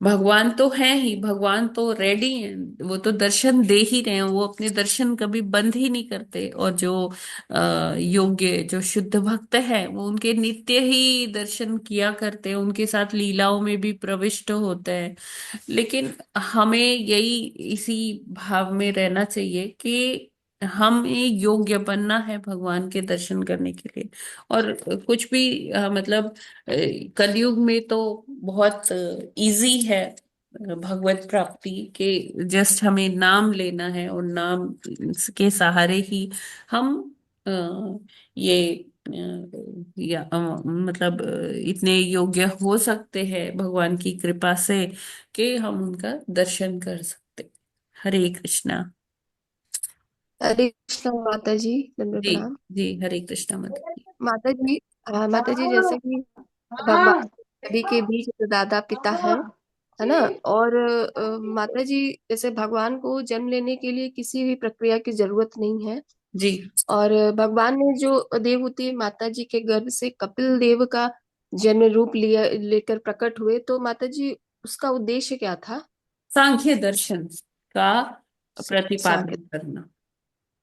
भगवान तो है ही, भगवान तो रेडी हैं, वो तो दर्शन दे ही रहे हैं, वो अपने दर्शन कभी बंद ही नहीं करते। और जो योग्य, जो शुद्ध भक्त है, वो उनके नित्य ही दर्शन किया करते हैं, उनके साथ लीलाओं में भी प्रविष्ट होते हैं। लेकिन हमें यही इसी भाव में रहना चाहिए कि हमें योग्य बनना है भगवान के दर्शन करने के लिए। और कुछ भी मतलब कलयुग में तो बहुत इजी है भगवत प्राप्ति के। जस्ट हमें नाम लेना है और नाम के सहारे ही हम अ, ये मतलब इतने योग्य हो सकते हैं भगवान की कृपा से कि हम उनका दर्शन कर सकते। हरे कृष्णा। हरे कृष्णा माता जी, दंडवत जी प्रणाम। जी, हरे कृष्णा माता जी। माता जी, माता जी जैसे कि भगवान सभी के बीच दादा पिता है ना। और माता जी, जैसे भगवान को जन्म लेने के लिए किसी भी प्रक्रिया की जरूरत नहीं है। जी। और भगवान ने जो देवहूति माता जी के गर्भ से कपिल देव का जन्म रूप लिया, लेकर प्रकट हुए, तो माता जी उसका उद्देश्य क्या था? सांख्य दर्शन का सांख्य। प्रतिपादन करना।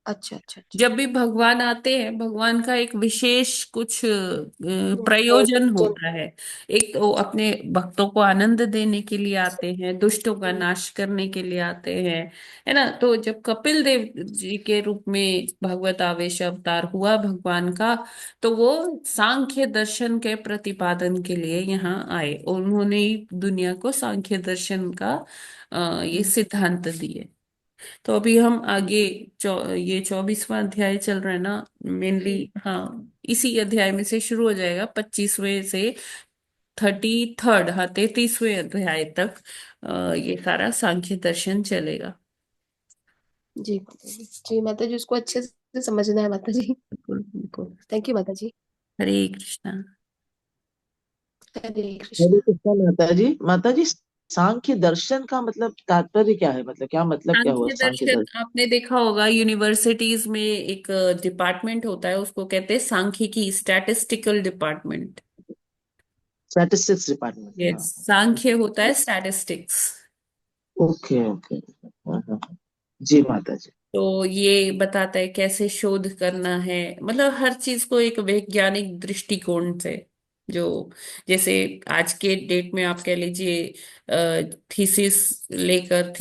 अच्छा अच्छा अच्छा। जब भी भगवान आते हैं, भगवान का एक विशेष कुछ प्रयोजन प्रयोजन। होता है। एक तो अपने भक्तों को आनंद देने के लिए आते हैं, दुष्टों का नाश करने के लिए आते हैं, है ना। तो जब कपिल देव जी के रूप में भगवत आवेश अवतार हुआ भगवान का, तो वो सांख्य दर्शन के प्रतिपादन के लिए यहाँ आए और उन्होंने ही दुनिया को सांख्य दर्शन का ये सिद्धांत दिए। तो अभी हम आगे ये 24वां अध्याय चल रहा है ना मेनली। हाँ, इसी अध्याय में से शुरू हो जाएगा, 25वें से 33rd, हाँ 33वें अध्याय तक ये सारा सांख्य दर्शन चलेगा। जी माता जी, जी माता जी, उसको अच्छे से समझना है माता जी। बिल्कुल बिल्कुल। थैंक यू माता जी। हरे कृष्णा। हरे हरे कृष्णा। कृष्णा माता जी सांख्य दर्शन का मतलब तात्पर्य क्या है? मतलब क्या मतलब क्या हुआ सांख्य सांख्य दर्शन दर्शन? आपने देखा होगा, यूनिवर्सिटीज में एक डिपार्टमेंट होता है, उसको कहते हैं सांख्यिकी, स्टैटिस्टिकल डिपार्टमेंट। स्टैटिस्टिक्स डिपार्टमेंट, हाँ। यस, सांख्य होता है स्टैटिस्टिक्स। ओके ओके, हाँ, हाँ, हाँ। जी माता जी। तो ये बताता है कैसे शोध करना है, मतलब हर चीज को एक वैज्ञानिक दृष्टिकोण से। जो जैसे आज के डेट में आप कह लीजिए थीसिस लेकर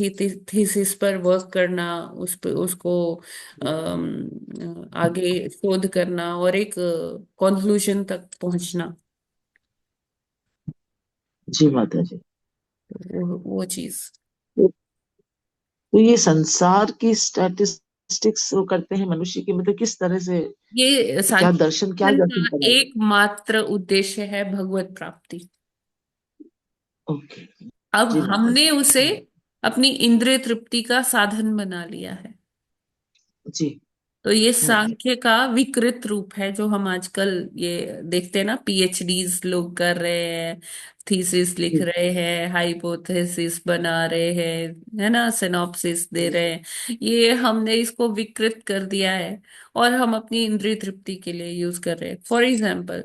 थीसिस पर वर्क करना, उस पर उसको आगे शोध करना और एक कंक्लूजन तक पहुंचना। जी माता जी। वो चीज। तो तो ये संसार की स्टैटिस्टिक्स वो करते हैं मनुष्य की, मतलब किस तरह से? ये क्या सांख्य दर्शन, क्या दर्शन दर्शन का कराते हैं? एकमात्र उद्देश्य है भगवत प्राप्ति। ओके। अब जी माता हमने जी। उसे अपनी इंद्रिय तृप्ति का साधन बना लिया है। जी। तो ये सांख्य का विकृत रूप है, जो हम आजकल ये देखते हैं ना, पीएचडीज लोग कर रहे हैं, थीसिस लिख जी रहे हैं, हाइपोथेसिस बना रहे हैं, है ना, सिनॉप्सिस दे रहे हैं। ये हमने इसको विकृत कर दिया है और हम अपनी इंद्रिय तृप्ति के लिए यूज कर रहे हैं। फॉर एग्जाम्पल,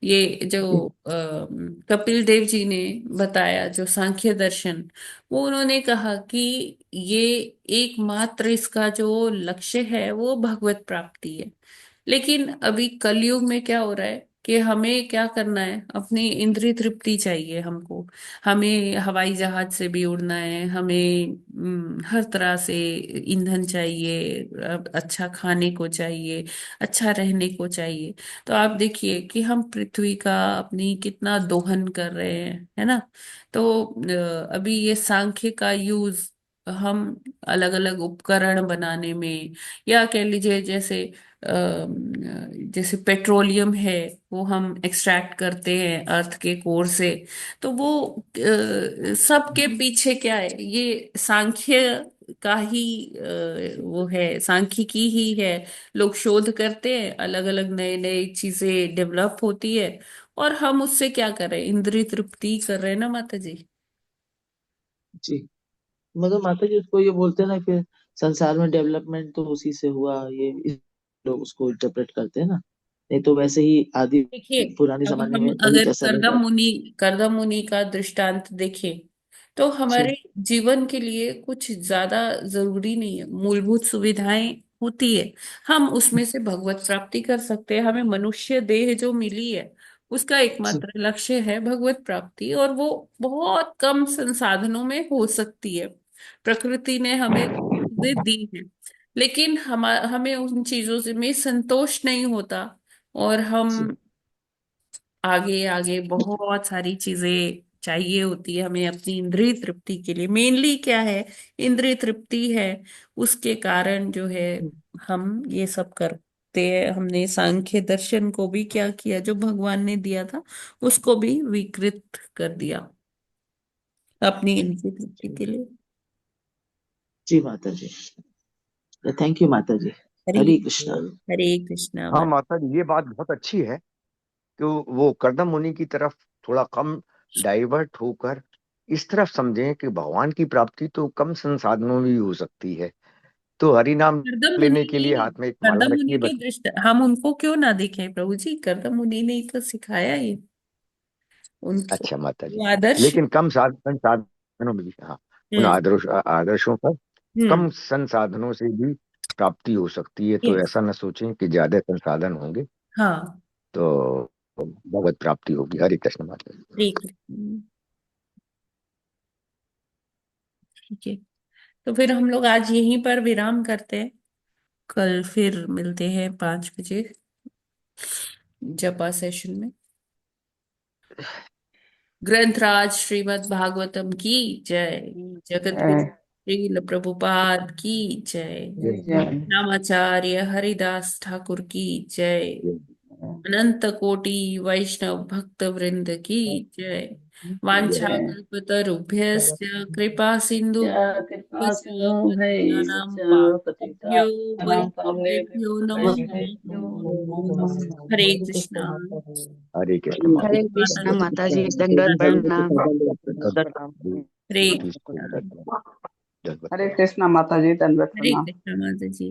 ये जो कपिल देव जी ने बताया जो सांख्य दर्शन, वो उन्होंने कहा कि ये एकमात्र इसका जो लक्ष्य है वो भगवत प्राप्ति है। लेकिन अभी कलयुग में क्या हो रहा है कि हमें क्या करना है, अपनी इंद्रिय तृप्ति चाहिए हमको। हमें हवाई जहाज से भी उड़ना है, हमें हर तरह से ईंधन चाहिए, अच्छा खाने को चाहिए, अच्छा रहने को चाहिए। तो आप देखिए कि हम पृथ्वी का अपनी कितना दोहन कर रहे हैं, है ना। तो अभी ये सांख्य का यूज हम अलग अलग उपकरण बनाने में, या कह लीजिए जैसे जैसे पेट्रोलियम है, वो हम एक्सट्रैक्ट करते हैं अर्थ के कोर से। तो वो सबके पीछे क्या है, ये सांख्य का ही वो है, सांख्यिकी ही है। लोग शोध करते हैं, अलग अलग नए नए चीजें डेवलप होती है, और हम उससे क्या कर रहे हैं, इंद्रिय तृप्ति कर रहे हैं ना माता जी। जी। मतलब माता जी उसको ये बोलते हैं ना कि संसार में डेवलपमेंट तो उसी से हुआ, ये लोग उसको इंटरप्रेट करते हैं ना। नहीं तो वैसे ही आदि देखिए, पुराने अब जमाने हम में कभी अगर ऐसा नहीं था। करदम मुनि का दृष्टांत देखें, तो जी। हमारे जीवन के लिए कुछ ज्यादा जरूरी नहीं है, मूलभूत सुविधाएं होती है, हम उसमें से भगवत प्राप्ति कर सकते हैं। हमें मनुष्य देह जो मिली है, उसका जी। एकमात्र लक्ष्य है भगवत प्राप्ति, और वो बहुत कम संसाधनों में हो सकती है। प्रकृति ने हमें चीजें दी है, लेकिन हमें उन चीजों से में संतोष नहीं होता, और जी। हम आगे आगे बहुत सारी चीजें चाहिए होती है हमें अपनी इंद्रिय तृप्ति के लिए। मेनली क्या है, इंद्रिय तृप्ति है। उसके कारण जो है हम ये सब करते हैं। हमने सांख्य दर्शन को भी क्या किया, जो भगवान ने दिया था उसको भी विकृत कर दिया अपनी इंद्रिय तृप्ति के लिए। जी माता जी, थैंक यू माता जी। हरे हरे कृष्णा। हरे कृष्णा हाँ माता। माता जी, ये बात बहुत अच्छी है कि वो कर्दम मुनि की तरफ थोड़ा कम डाइवर्ट होकर इस तरफ समझें कि भगवान की प्राप्ति तो कम संसाधनों में भी हो सकती है। तो हरि नाम करदम मुनि लेने के लिए ने हाथ में एक माला करदम मुनि रखिए की बस। दृष्टि हम उनको क्यों ना देखें प्रभु जी, करदम मुनि ने ही तो सिखाया ये उनको, अच्छा माता जी, वो आदर्श। लेकिन कम संसाधनों में भी, हाँ, उन हम्म। आदर्शों पर हम्म। कम संसाधनों से भी प्राप्ति हो सकती है। तो यस। ऐसा न सोचें कि ज्यादा संसाधन होंगे हाँ। तो भगवत प्राप्ति होगी। हरे कृष्ण माता जी। ठीक है। ठीक है, तो फिर हम लोग आज यहीं पर विराम करते हैं। कल फिर मिलते हैं 5 बजे जपा सेशन में। ग्रंथराज श्रीमद् भागवतम की जय। जगत गुरु जय श्रील प्रभुपाद की जय। जय नामाचार्य हरिदास ठाकुर की जय। अनंत कोटि वैष्णव भक्त वृंद की जय। वांछा जय कल्पतरुभ्यश्च कृपा सिंधु कृपा सिंधु है पापेभ्यो पतितानां वैष्णवेभ्यो नमः। वैष्णवेभ्यो नमः। हरे कृष्णा। हरे कृष्ण हरे माता माता कृष्णा जी माता जी, दंडवत प्रणाम। जी। हरे जी। कृष्णा। हरे कृष्णा माता जी, दंडवत हरे प्रणाम। कृष्णा माता जी।